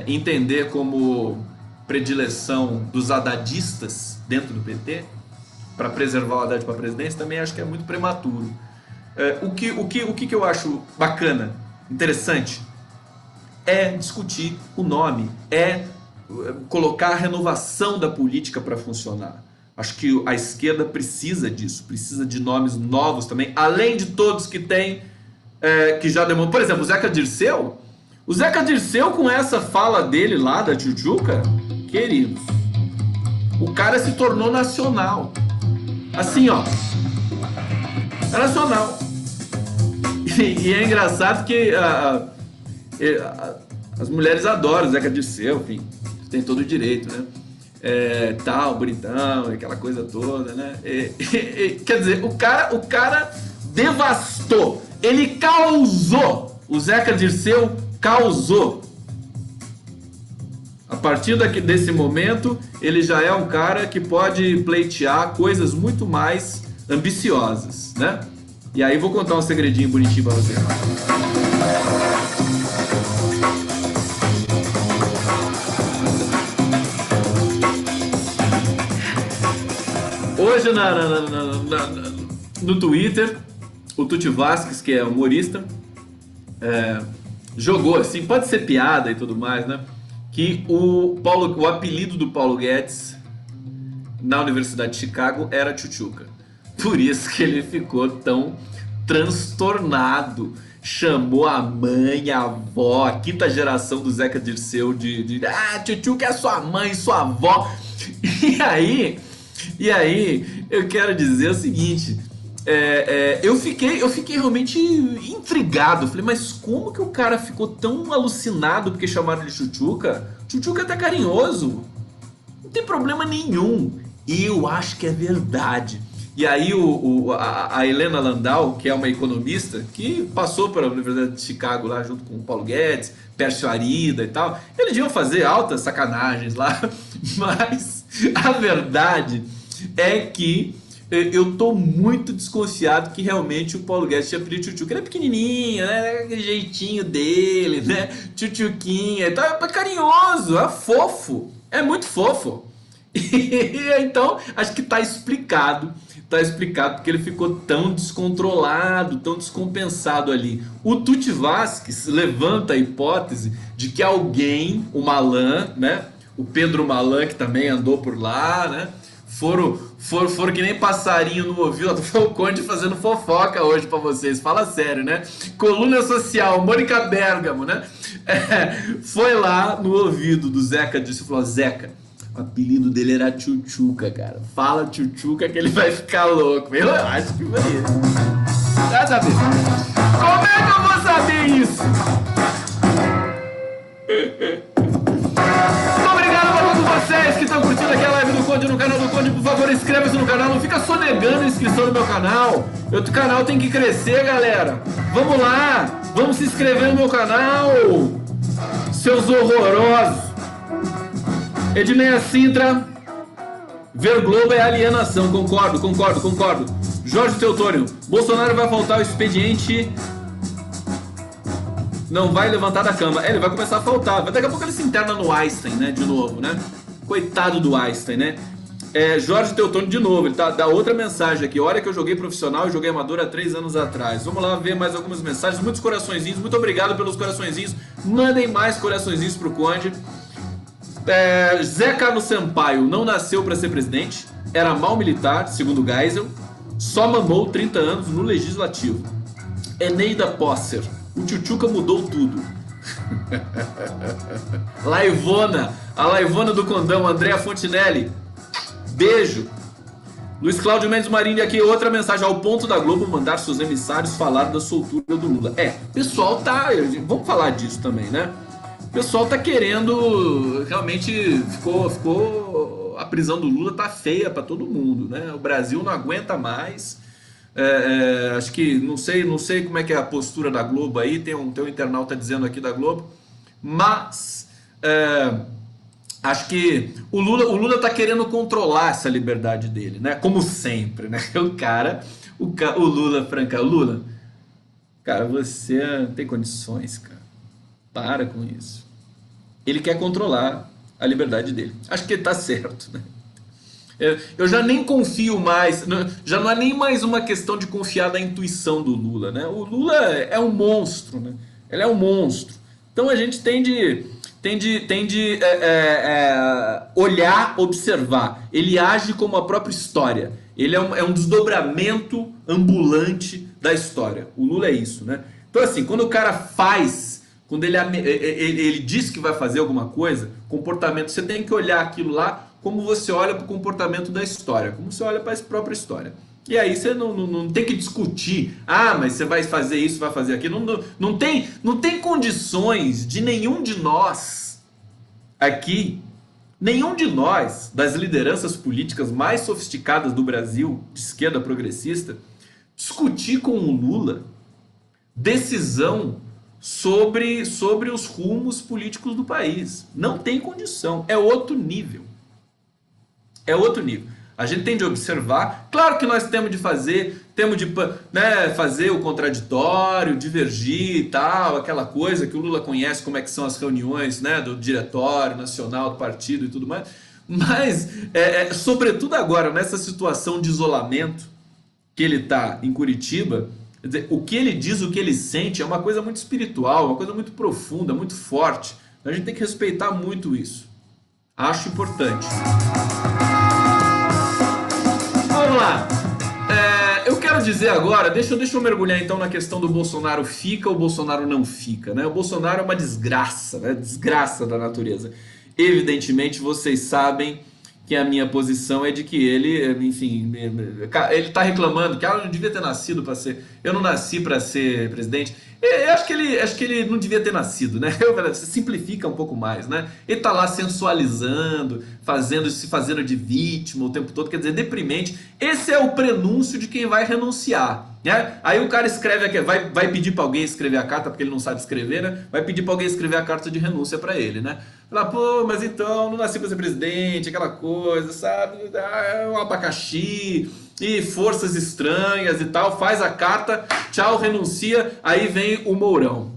Entender como predileção dos haddadistas dentro do PT para preservar o Haddad para a presidência também acho que é muito prematuro. O que eu acho bacana, interessante, é discutir o nome, colocar a renovação da política para funcionar. Acho que a esquerda precisa disso, precisa de nomes novos também, além de todos que tem, que já demonstram. Por exemplo, o Zeca Dirceu com essa fala dele lá da Tchutchuca, queridos, o cara se tornou nacional. Assim, ó, é nacional. E é engraçado que as mulheres adoram o Zeca Dirceu, enfim, tem todo o direito, né? Tal, bonitão, aquela coisa toda, né? Quer dizer, o cara devastou, ele causou, o Zeca Dirceu causou. A partir desse momento, ele já é um cara que pode pleitear coisas muito mais ambiciosas, né? E aí vou contar um segredinho bonitinho pra você. Hoje no Twitter, o Tuti Vasquez, que é humorista, jogou assim, pode ser piada e tudo mais, né? Que o apelido do Paulo Guedes na Universidade de Chicago era Tchutchuca. Por isso que ele ficou tão transtornado. Chamou a mãe, a avó, a quinta geração do Zeca Dirceu de Tchutchuca é sua mãe, sua avó. E aí, eu quero dizer o seguinte, eu fiquei realmente intrigado. Falei, mas como que o cara ficou tão alucinado porque chamaram de Tchutchuca? Tchutchuca é até carinhoso, não tem problema nenhum. E eu acho que é verdade. E aí a Helena Landau, que é uma economista, que passou pela Universidade de Chicago lá junto com o Paulo Guedes, Pércio Arida e tal, eles iam fazer altas sacanagens lá, mas a verdade é que eu tô muito desconfiado que realmente o Paulo Guedes tinha pedido tchutchuca. Ele é pequenininho, né? Aquele jeitinho dele, né? Tchutchuquinha e tal. É carinhoso, é fofo. É muito fofo. E então, acho que tá explicado. Tá explicado porque ele ficou tão descontrolado, tão descompensado ali. O Tuti Vasquez levanta a hipótese de que alguém, o Malan, né? O Pedro Malan, que também andou por lá, né? Foram que nem passarinho no ouvido. Foi o Conde fazendo fofoca hoje pra vocês. Fala sério, né? Coluna Social, Mônica Bergamo, né? Foi lá no ouvido do Zeca Dirceu e falou: Zeca, o apelido dele era Tchutchuca, cara. Fala Tchutchuca que ele vai ficar louco. Eu acho que foi isso. Vai saber. Como é que eu vou saber isso? Vocês que estão curtindo aqui a live do Conde no canal do Conde, por favor, inscreva-se no canal. Não fica sonegando a inscrição no meu canal. O canal tem que crescer, galera. Vamos lá, vamos se inscrever no meu canal, seus horrorosos. Edmeia Sintra, ver Globo é alienação. Concordo. Jorge Teotônio, Bolsonaro vai faltar o expediente, não vai levantar da cama. Ele vai começar a faltar. Daqui a pouco ele se interna no Einstein, né? De novo, né? Coitado do Einstein, né? Jorge Teotônio de novo. Ele dá outra mensagem aqui. Olha que eu joguei profissional e joguei amador há 3 anos atrás. Vamos lá ver mais algumas mensagens. Muitos coraçõezinhos. Muito obrigado pelos coraçõezinhos. Mandem mais coraçõezinhos pro Conde. Zé Carlos Sampaio não nasceu para ser presidente. Era mau militar, segundo Geisel. Só mamou 30 anos no legislativo. Eneida Posser. O Tchutchuca mudou tudo. Laivona, a Laivona do Condão, Andréa Fontinelli. Beijo. Luiz Cláudio Mendes Marini aqui, outra mensagem. Ao ponto da Globo mandar seus emissários falar da soltura do Lula. Pessoal tá... Vamos falar disso também, né? O pessoal tá querendo... Realmente ficou... A prisão do Lula tá feia pra todo mundo, né? O Brasil não aguenta mais... acho que não sei como é que é a postura da Globo aí, tem um internauta dizendo aqui da Globo, mas acho que o Lula tá querendo controlar essa liberdade dele, né? Como sempre, né? O Lula, Lula, cara, você não tem condições, cara. Para com isso. Ele quer controlar a liberdade dele. Acho que ele tá certo, né? Eu já nem confio mais, já não é nem mais uma questão de confiar na intuição do Lula, né? O Lula é um monstro, né? Ele é um monstro. Então a gente tem de olhar, observar. Ele age como a própria história. Ele é um desdobramento ambulante da história. O Lula é isso, né? Então assim, quando o cara faz... Quando ele diz que vai fazer alguma coisa, comportamento, você tem que olhar aquilo lá como você olha para o comportamento da história, como você olha para a própria história. E aí você não tem que discutir, mas você vai fazer isso, vai fazer aquilo. Não tem condições de nenhum de nós aqui, nenhum de nós, das lideranças políticas mais sofisticadas do Brasil, de esquerda progressista, discutir com o Lula decisão sobre os rumos políticos do país. Não tem condição, é outro nível. É outro nível. A gente tem de observar. Claro que nós temos de fazer o contraditório, divergir e tal, aquela coisa que o Lula conhece, como é que são as reuniões, né, do diretório nacional do partido e tudo mais. Mas, sobretudo agora, nessa situação de isolamento que ele está em Curitiba, quer dizer, o que ele diz, o que ele sente é uma coisa muito espiritual, uma coisa muito profunda, muito forte. A gente tem que respeitar muito isso. Acho importante. Vamos lá. Eu quero dizer agora, deixa eu mergulhar então na questão do Bolsonaro fica ou Bolsonaro não fica, né? O Bolsonaro é uma desgraça, né? Desgraça da natureza. Evidentemente vocês sabem que a minha posição é de que ele, enfim, ele está reclamando que eu não devia ter nascido para ser, eu não nasci para ser presidente. Eu acho que ele não devia ter nascido, né? Você simplifica um pouco mais, né? Ele tá lá sensualizando, se fazendo de vítima o tempo todo, quer dizer, deprimente. Esse é o prenúncio de quem vai renunciar, né? Aí o cara escreve aqui, vai pedir para alguém escrever a carta, porque ele não sabe escrever, né? Vai pedir para alguém escrever a carta de renúncia para ele, né? Falar, pô, mas então, não nasci para ser presidente, aquela coisa, sabe? É um abacaxi e forças estranhas e tal, faz a carta, tchau, renuncia, aí vem o Mourão.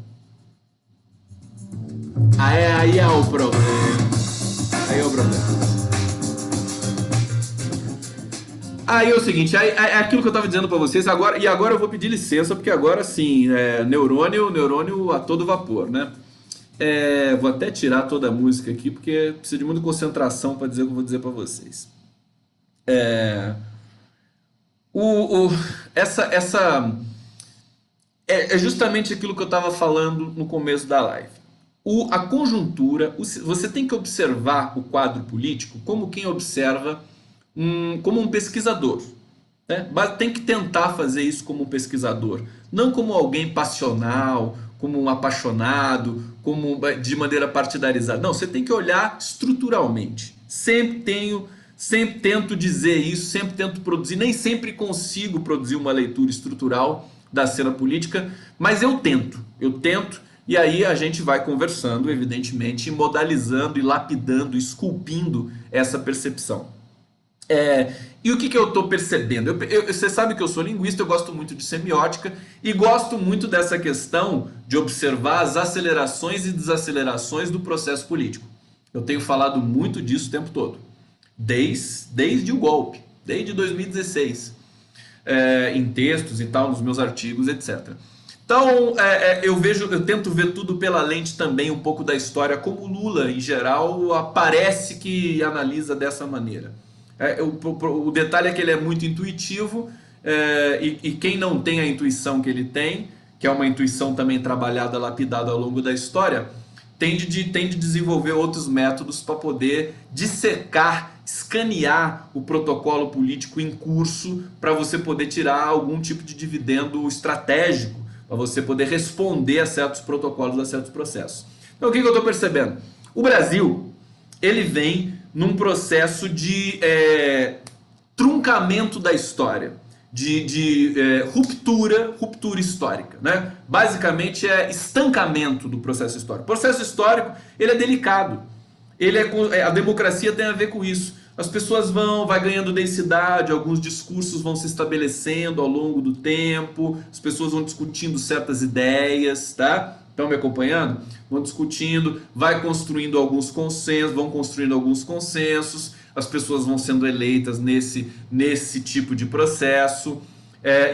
Aí é o problema. Aí é o problema. Aí é o seguinte, é aquilo que eu estava dizendo para vocês agora, e agora eu vou pedir licença, porque agora sim, neurônio a todo vapor, né? Vou até tirar toda a música aqui, porque precisa de muita concentração para dizer o que eu vou dizer para vocês. Essa é justamente aquilo que eu estava falando no começo da live. A conjuntura, você tem que observar o quadro político como quem observa como um pesquisador. Né? Mas tem que tentar fazer isso como um pesquisador, não como alguém passional, como um apaixonado, como de maneira partidarizada. Não, você tem que olhar estruturalmente. Sempre tento dizer isso, sempre tento produzir, nem sempre consigo produzir uma leitura estrutural da cena política, mas eu tento, e aí a gente vai conversando, evidentemente, modalizando e lapidando, esculpindo essa percepção. E o que eu estou percebendo? Você sabe que eu sou linguista, eu gosto muito de semiótica e gosto muito dessa questão de observar as acelerações e desacelerações do processo político. Eu tenho falado muito disso o tempo todo. Desde o golpe, desde 2016, em textos e tal, nos meus artigos, etc. Então, eu tento ver tudo pela lente também um pouco da história, como o Lula, em geral, parece que analisa dessa maneira. O detalhe é que ele é muito intuitivo, e quem não tem a intuição que ele tem, que é uma intuição também trabalhada, lapidada ao longo da história, tende de desenvolver outros métodos para poder dissecar, escanear o protocolo político em curso para você poder tirar algum tipo de dividendo estratégico, para você poder responder a certos protocolos, a certos processos. Então o que eu estou percebendo? O Brasil, ele vem num processo de truncamento da história, de ruptura histórica, né? Basicamente é estancamento do processo histórico. O processo histórico, ele é delicado. A democracia tem a ver com isso. As pessoas vai ganhando densidade, alguns discursos vão se estabelecendo ao longo do tempo, as pessoas vão discutindo certas ideias, tá? Estão me acompanhando? Vão discutindo, vão construindo alguns consensos, as pessoas vão sendo eleitas nesse tipo de processo.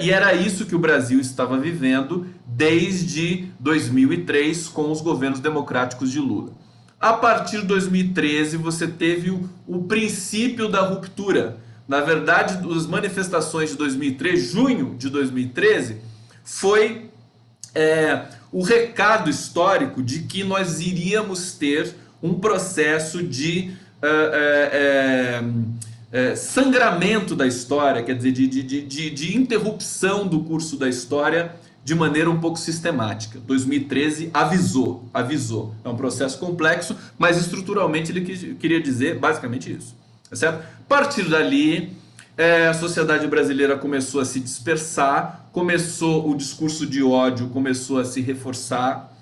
E era isso que o Brasil estava vivendo desde 2003 com os governos democráticos de Lula. A partir de 2013 você teve o princípio da ruptura. Na verdade, as manifestações de 2013, junho de 2013, foi o recado histórico de que nós iríamos ter um processo de sangramento da história, quer dizer, de interrupção do curso da história de maneira um pouco sistemática. 2013 avisou. É um processo complexo, mas estruturalmente ele queria dizer basicamente isso. Tá certo? A partir dali, a sociedade brasileira começou a se dispersar, o discurso de ódio começou a se reforçar.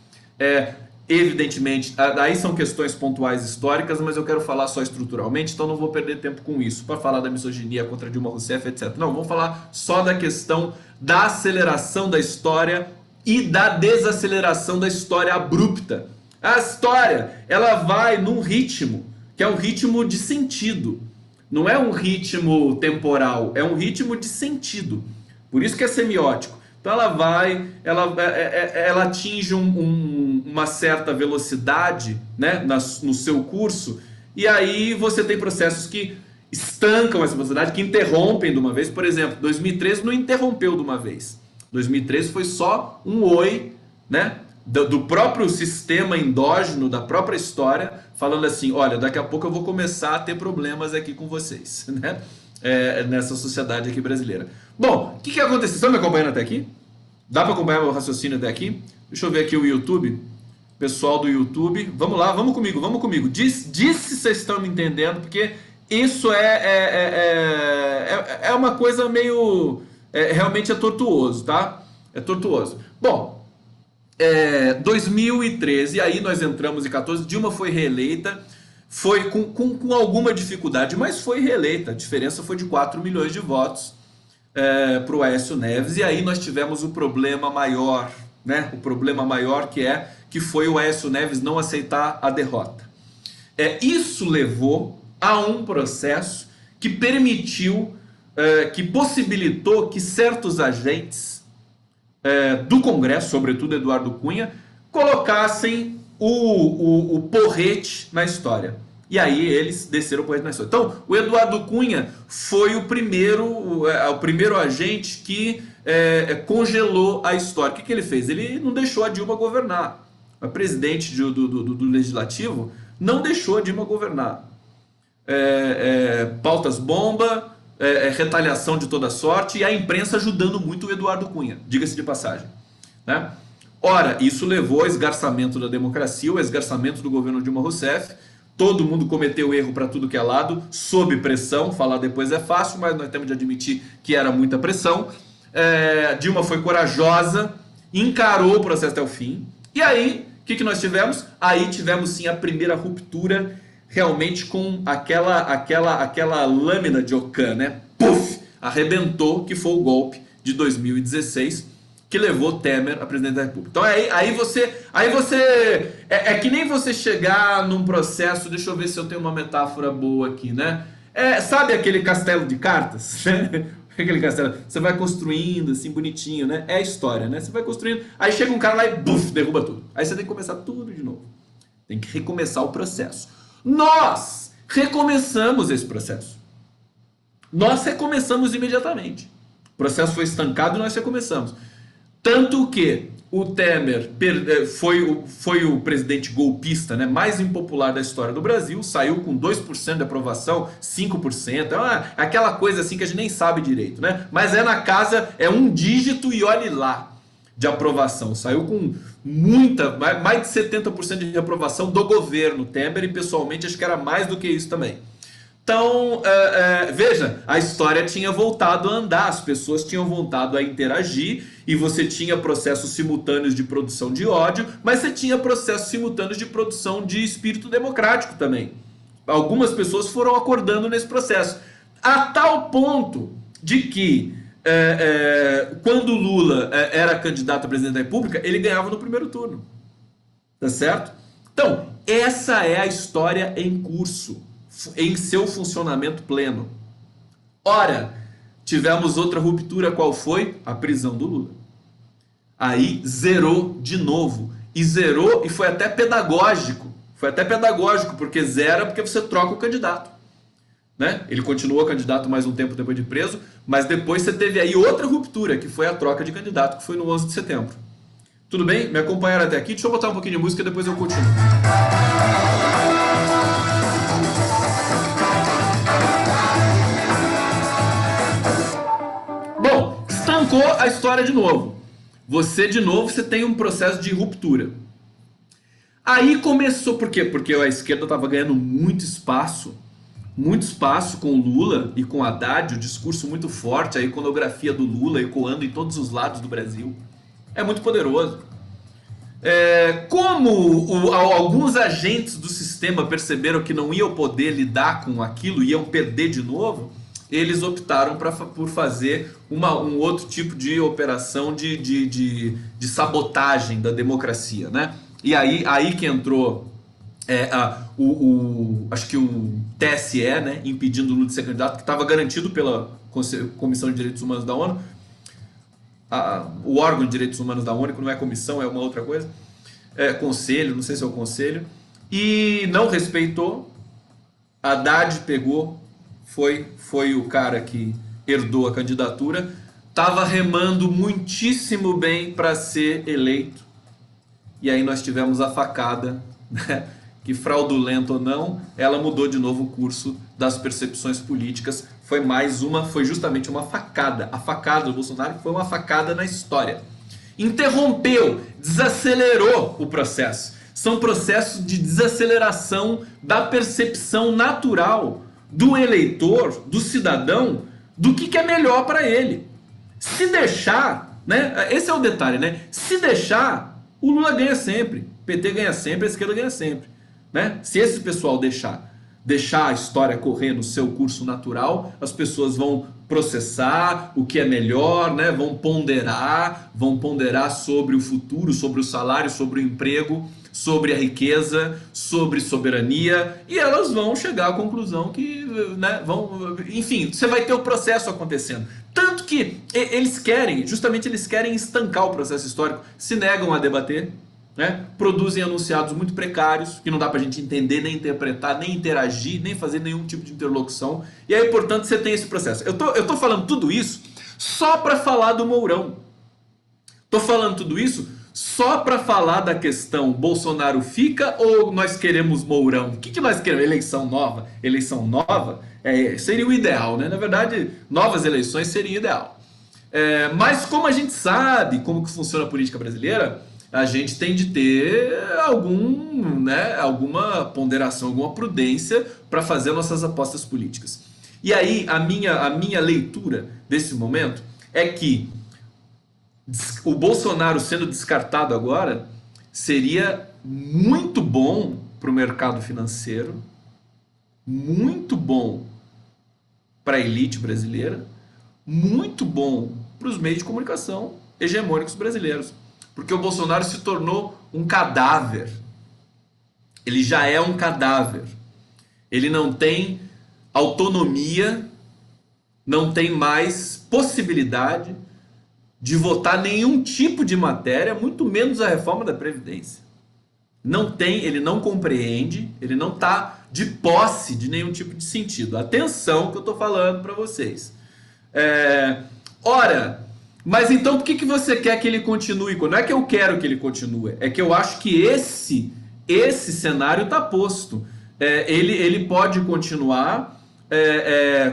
Evidentemente, aí são questões pontuais históricas, mas eu quero falar só estruturalmente, então não vou perder tempo com isso, para falar da misoginia contra Dilma Rousseff, etc. Não, vamos falar só da questão da aceleração da história e da desaceleração da história abrupta. A história, ela vai num ritmo, que é um ritmo de sentido. Não é um ritmo temporal, é um ritmo de sentido. Por isso que é semiótico. Então ela atinge uma certa velocidade, né, no seu curso, e aí você tem processos que estancam essa velocidade, que interrompem de uma vez. Por exemplo, 2013 não interrompeu de uma vez. 2013 foi só um oi, né, do próprio sistema endógeno, da própria história, falando assim, olha, daqui a pouco eu vou começar a ter problemas aqui com vocês, né? Nessa sociedade aqui brasileira. Bom, o que aconteceu? Estão me acompanhando até aqui? Dá para acompanhar meu raciocínio até aqui? Deixa eu ver aqui o YouTube. Pessoal do YouTube, vamos lá, vamos comigo, vamos comigo. Diz se vocês estão me entendendo, porque isso é uma coisa meio... realmente é tortuoso, tá? É tortuoso. Bom, 2013, aí nós entramos em 14, Dilma foi reeleita, foi com alguma dificuldade, mas foi reeleita. A diferença foi de 4 milhões de votos para o Aécio Neves, e aí nós tivemos o problema maior, né? O problema maior que foi o Aécio Neves não aceitar a derrota. Isso levou a um processo que permitiu, que possibilitou que certos agentes do Congresso, sobretudo Eduardo Cunha, colocassem o porrete na história. E aí eles desceram o porrete na história. Então, o Eduardo Cunha foi o primeiro agente que congelou a história. O que ele fez? Ele não deixou a Dilma governar. A presidente do Legislativo não deixou a Dilma governar. Pautas bomba, retaliação de toda sorte, e a imprensa ajudando muito o Eduardo Cunha, diga-se de passagem, né? Ora, isso levou ao esgarçamento da democracia, ao esgarçamento do governo Dilma Rousseff. Todo mundo cometeu erro para tudo que é lado, sob pressão. Falar depois é fácil, mas nós temos de admitir que era muita pressão. Dilma foi corajosa, encarou o processo até o fim. E aí, o que nós tivemos? Aí tivemos sim a primeira ruptura, realmente com aquela lâmina de Ocã, né? Puf! Arrebentou, que foi o golpe de 2016, que levou Temer a presidente da República. Então aí você é que nem você chegar num processo, deixa eu ver se eu tenho uma metáfora boa aqui, né? Sabe aquele castelo de cartas? Aquele castelo, você vai construindo assim bonitinho, né? É a história, né? Você vai construindo, aí chega um cara lá e buf, derruba tudo. Aí você tem que começar tudo de novo. Tem que recomeçar o processo. Nós recomeçamos esse processo. Nós recomeçamos imediatamente. O processo foi estancado e nós recomeçamos. Tanto que o Temer foi o presidente golpista, né, mais impopular da história do Brasil, saiu com 2% de aprovação, 5%, aquela coisa assim que a gente nem sabe direito, né? Mas na casa, um dígito e olhe lá de aprovação. Saiu com mais de 70% de aprovação do governo Temer, e pessoalmente acho que era mais do que isso também. Então, veja, a história tinha voltado a andar, as pessoas tinham voltado a interagir, e você tinha processos simultâneos de produção de ódio, mas você tinha processos simultâneos de produção de espírito democrático também. Algumas pessoas foram acordando nesse processo, a tal ponto de que quando Lula era candidato a presidente da República, ele ganhava no primeiro turno. Tá certo? Então, essa é a história em curso, em seu funcionamento pleno. Ora, tivemos outra ruptura, qual foi? A prisão do Lula. Aí zerou de novo. E zerou, e foi até pedagógico. Foi até pedagógico, porque zera porque você troca o candidato, né? Ele continuou candidato mais um tempo depois de preso, mas depois você teve aí outra ruptura, que foi a troca de candidato, que foi no 11 de setembro. Tudo bem? Me acompanharam até aqui? Deixa eu botar um pouquinho de música e depois eu continuo. Bom, estancou a história de novo. Você tem um processo de ruptura. Aí começou, por quê? Porque a esquerda estava ganhando muito espaço com o Lula e com o Haddad, o discurso muito forte, a iconografia do Lula ecoando em todos os lados do Brasil. É muito poderoso. Como alguns agentes do sistema perceberam que não iam poder lidar com aquilo, iam perder de novo, eles optaram por fazer um outro tipo de operação de sabotagem da democracia, né? E aí que entrou acho que o TSE, né, impedindo o Lula de ser candidato, que estava garantido pela Comissão de Direitos Humanos da ONU, o órgão de Direitos Humanos da ONU, que não é comissão, é uma outra coisa, conselho, não sei se é o conselho, e não respeitou. Haddad pegou, foi o cara que herdou a candidatura, estava remando muitíssimo bem para ser eleito. e aí nós tivemos a facada, né? Que fraudulenta ou não, ela mudou de novo o curso das percepções políticas. Foi justamente uma facada. A facada do Bolsonaro foi uma facada na história. Interrompeu, desacelerou o processo. São processos de desaceleração da percepção natural do eleitor, do cidadão, do que é melhor para ele. Se deixar, né? Esse é o detalhe, né? Se deixar, o Lula ganha sempre, o PT ganha sempre, a esquerda ganha sempre, né? Se esse pessoal deixar a história correr no seu curso natural, as pessoas vão processar o que é melhor, né? Vão ponderar sobre o futuro, sobre o salário, sobre o emprego, sobre a riqueza, sobre soberania, e elas vão chegar à conclusão que, né, enfim, você vai ter o processo acontecendo. Tanto que eles querem estancar o processo histórico, se negam a debater, né? Produzem enunciados muito precários, que não dá pra gente entender, nem interpretar, nem interagir, nem fazer nenhum tipo de interlocução. E aí, portanto, você tem esse processo. Eu tô falando tudo isso só para falar do Mourão. Tô falando tudo isso só para falar da questão Bolsonaro fica ou nós queremos Mourão? O que nós queremos? Eleição nova? Eleição nova seria o ideal, né? Na verdade, novas eleições seria o ideal. Mas como a gente sabe como que funciona a política brasileira, a gente tem de ter alguma ponderação, alguma prudência para fazer nossas apostas políticas. E aí, a minha leitura desse momento é que o Bolsonaro sendo descartado agora seria muito bom para o mercado financeiro, muito bom para a elite brasileira, muito bom para os meios de comunicação hegemônicos brasileiros. Porque o Bolsonaro se tornou um cadáver. Ele já é um cadáver. Ele não tem autonomia, não tem mais possibilidade de votar nenhum tipo de matéria, muito menos a reforma da Previdência. Ele não compreende, ele não está de posse de nenhum tipo de sentido. Atenção que eu estou falando para vocês. Mas então por que você quer que ele continue? Não é que eu quero que ele continue, é que eu acho que esse cenário está posto. Ele pode continuar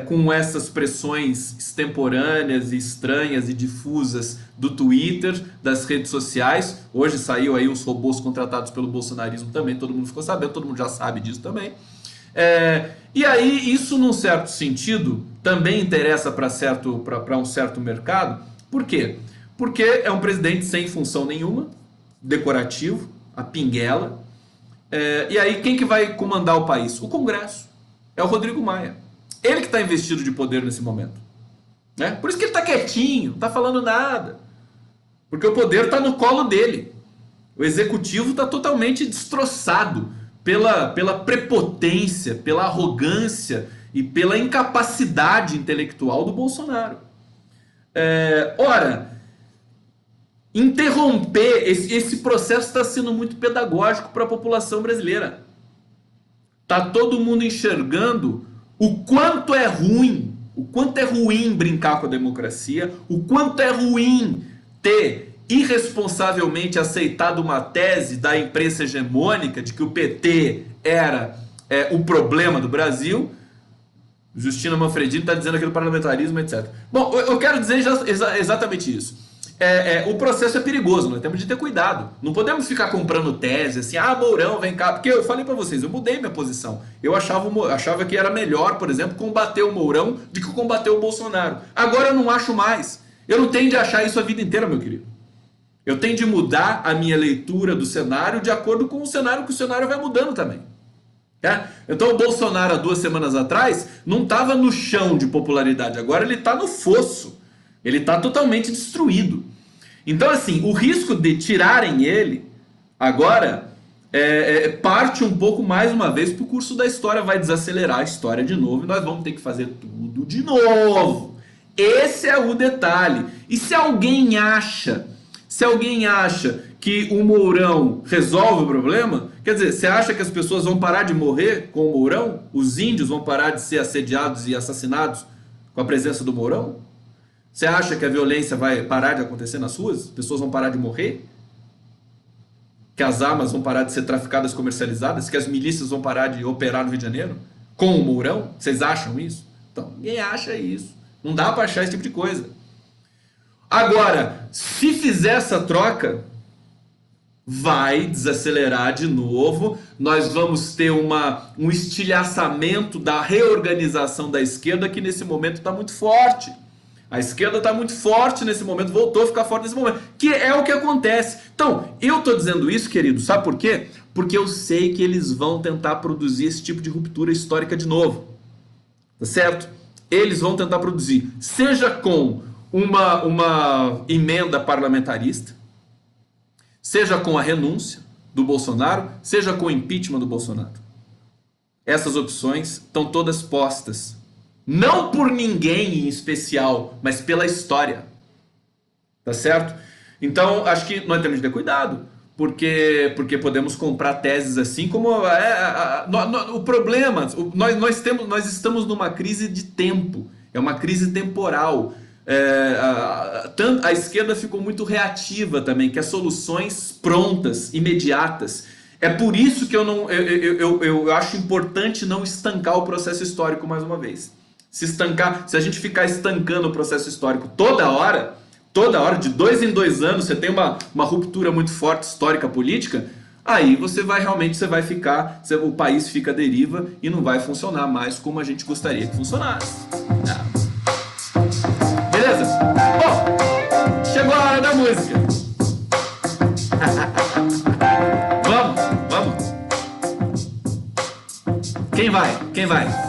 com essas pressões extemporâneas, estranhas e difusas do Twitter, das redes sociais. Hoje saiu aí os robôs contratados pelo bolsonarismo também, todo mundo ficou sabendo, todo mundo já sabe disso também. E aí isso num certo sentido também interessa para um certo mercado. Por quê? Porque é um presidente sem função nenhuma, decorativo, a pinguela. E aí quem que vai comandar o país? O Congresso. É o Rodrigo Maia. Ele que está investido de poder nesse momento. Né? Por isso que ele está quietinho, não está falando nada. Porque o poder está no colo dele. O executivo está totalmente destroçado pela prepotência, pela arrogância e pela incapacidade intelectual do Bolsonaro. Interromper esse processo está sendo muito pedagógico para a população brasileira. Está todo mundo enxergando o quanto é ruim brincar com a democracia, o quanto é ruim ter irresponsavelmente aceitado uma tese da imprensa hegemônica de que o PT era o problema do Brasil. Justina Manfredini está dizendo aqui do parlamentarismo, etc. Bom, eu quero dizer exatamente isso. O processo é perigoso, nós temos de ter cuidado. Não podemos ficar comprando tese assim, Mourão, vem cá. Porque eu falei para vocês, eu mudei minha posição. Eu achava que era melhor, por exemplo, combater o Mourão do que combater o Bolsonaro. Agora eu não acho mais. Eu não tenho de achar isso a vida inteira, meu querido. Eu tenho de mudar a minha leitura do cenário de acordo com o cenário, que o cenário vai mudando também. Então o Bolsonaro, há 2 semanas atrás, não estava no chão de popularidade. Agora ele está no fosso. Ele está totalmente destruído. Então, assim, o risco de tirarem ele agora parte um pouco mais uma vez para o curso da história. Vai desacelerar a história de novo e nós vamos ter que fazer tudo de novo. Esse é o detalhe. E se alguém acha que o Mourão resolve o problema, quer dizer, você acha que as pessoas vão parar de morrer com o Mourão? Os índios vão parar de ser assediados e assassinados com a presença do Mourão? Você acha que a violência vai parar de acontecer nas ruas? As pessoas vão parar de morrer? que as armas vão parar de ser traficadas, comercializadas, que as milícias vão parar de operar no Rio de Janeiro? Com o Mourão? Vocês acham isso? Então, ninguém acha isso. Não dá para achar esse tipo de coisa. Agora, se fizer essa troca, vai desacelerar de novo, nós vamos ter um estilhaçamento da reorganização da esquerda que nesse momento está muito forte. A esquerda está muito forte nesse momento, voltou a ficar forte nesse momento, que é o que acontece. Então, eu estou dizendo isso, querido, sabe por quê? Porque eu sei que eles vão tentar produzir esse tipo de ruptura histórica de novo. Tá certo? Eles vão tentar produzir, seja com uma emenda parlamentarista, seja com a renúncia do Bolsonaro, seja com o impeachment do Bolsonaro. Essas opções estão todas postas. Não por ninguém em especial, mas pela história. Tá certo? Então, acho que nós temos que ter cuidado. Porque podemos comprar teses assim como... o problema, nós estamos numa crise de tempo. É uma crise temporal. A esquerda ficou muito reativa também, quer soluções prontas, imediatas. É por isso que eu acho importante não estancar o processo histórico mais uma vez. Se a gente ficar estancando o processo histórico toda hora, de 2 em 2 anos, você tem uma ruptura muito forte histórica política, aí você vai ficar, o país fica à deriva e não vai funcionar mais como a gente gostaria que funcionasse. Beleza? Bom, chegou a hora da música. Vamos. Quem vai?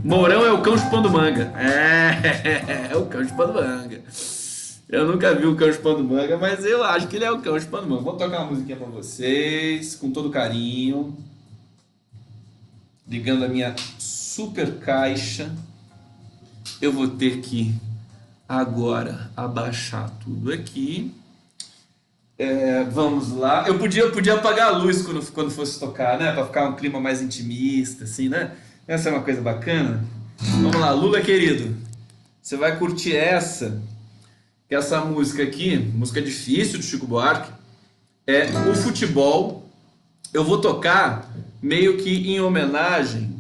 Mourão é o cão chupando manga. É o cão chupando manga. Eu nunca vi o cão chupando manga, mas eu acho que ele é o cão chupando manga. Vou tocar uma musiquinha pra vocês, com todo carinho. Ligando a minha super caixa. Eu vou ter que agora abaixar tudo aqui. Vamos lá. Eu podia apagar a luz quando fosse tocar, né? Pra ficar um clima mais intimista, assim, né? Essa é uma coisa bacana. Vamos lá, Lula querido. Você vai curtir essa música aqui, música difícil do Chico Buarque. É O Futebol. Eu vou tocar meio que em homenagem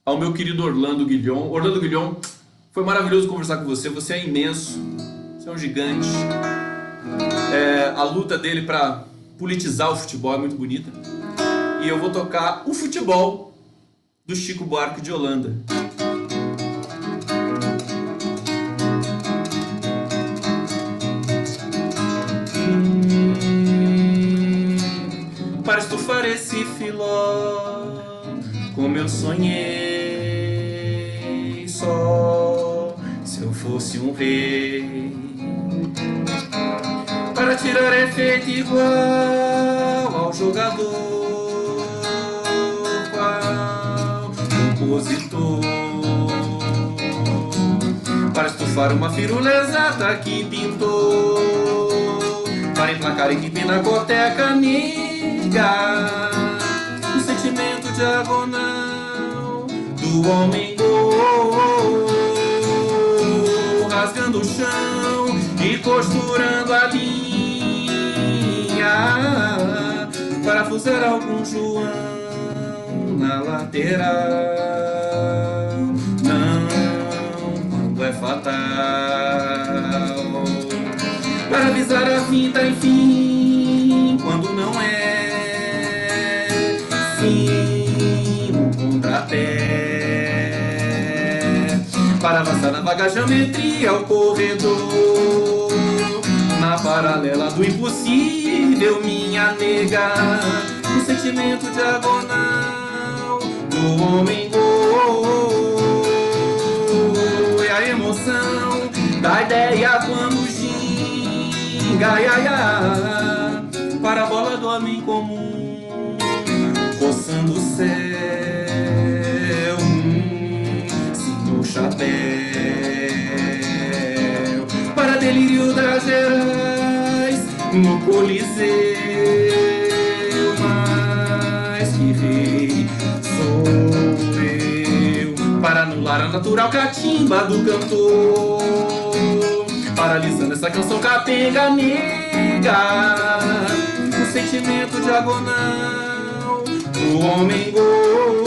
ao meu querido Orlando Guillon. Orlando Guillon, foi maravilhoso conversar com você. Você é imenso, você é um gigante. A luta dele para politizar o futebol é muito bonita. E eu vou tocar O Futebol do Chico Buarque de Holanda. Para estufar esse filó, como eu sonhei, só se eu fosse um rei. Para tirar efeito igual ao jogador, qual compositor. Para estufar uma firula exata que pintou, para emplacar a equipe na coteca amiga, o sentimento diagonal do homem gol, rasgando o chão e costurando a linha, para fazer algum João na lateral. Não, quando é fatal, para avisar a finta, enfim, quando não é, sim, no contrapé, para avançar na vaga geometria, o corredor, na paralela do impossível, minha nega, o sentimento diagonal do homem gol, é a emoção da ideia quando ginga, para a bola do homem comum, roçando o céu, sim, o chapéu, para delírio das Gerais, no Coliseu, mas que rei sou eu, para anular a natural catimba do cantor, paralisando essa canção capenga nega, sentimento diagonal. O homem gol,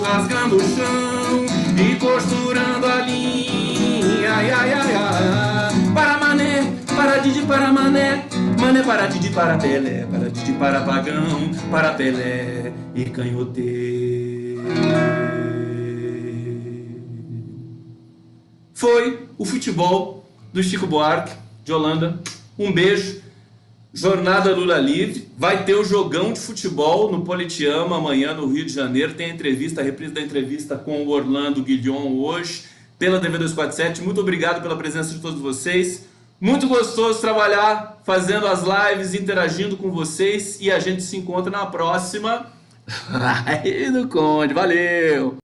rasgando o chão e costurando a linha. Ai, ai, ai, ai. Para Mané, para Didi, para Mané. Mané para Didi, para Pelé. Para Didi, para Pagão. Para Pelé e Canhoteiro. Foi o futebol do Chico Buarque de Holanda. Um beijo. Jornada Lula Livre. Vai ter o jogão de futebol no Politeama amanhã no Rio de Janeiro. Tem a entrevista, a reprise da entrevista com o Orlando Guillon hoje pela TV247. Muito obrigado pela presença de todos vocês. Muito gostoso trabalhar fazendo as lives, interagindo com vocês, e a gente se encontra na próxima. Aí do Conde. Valeu!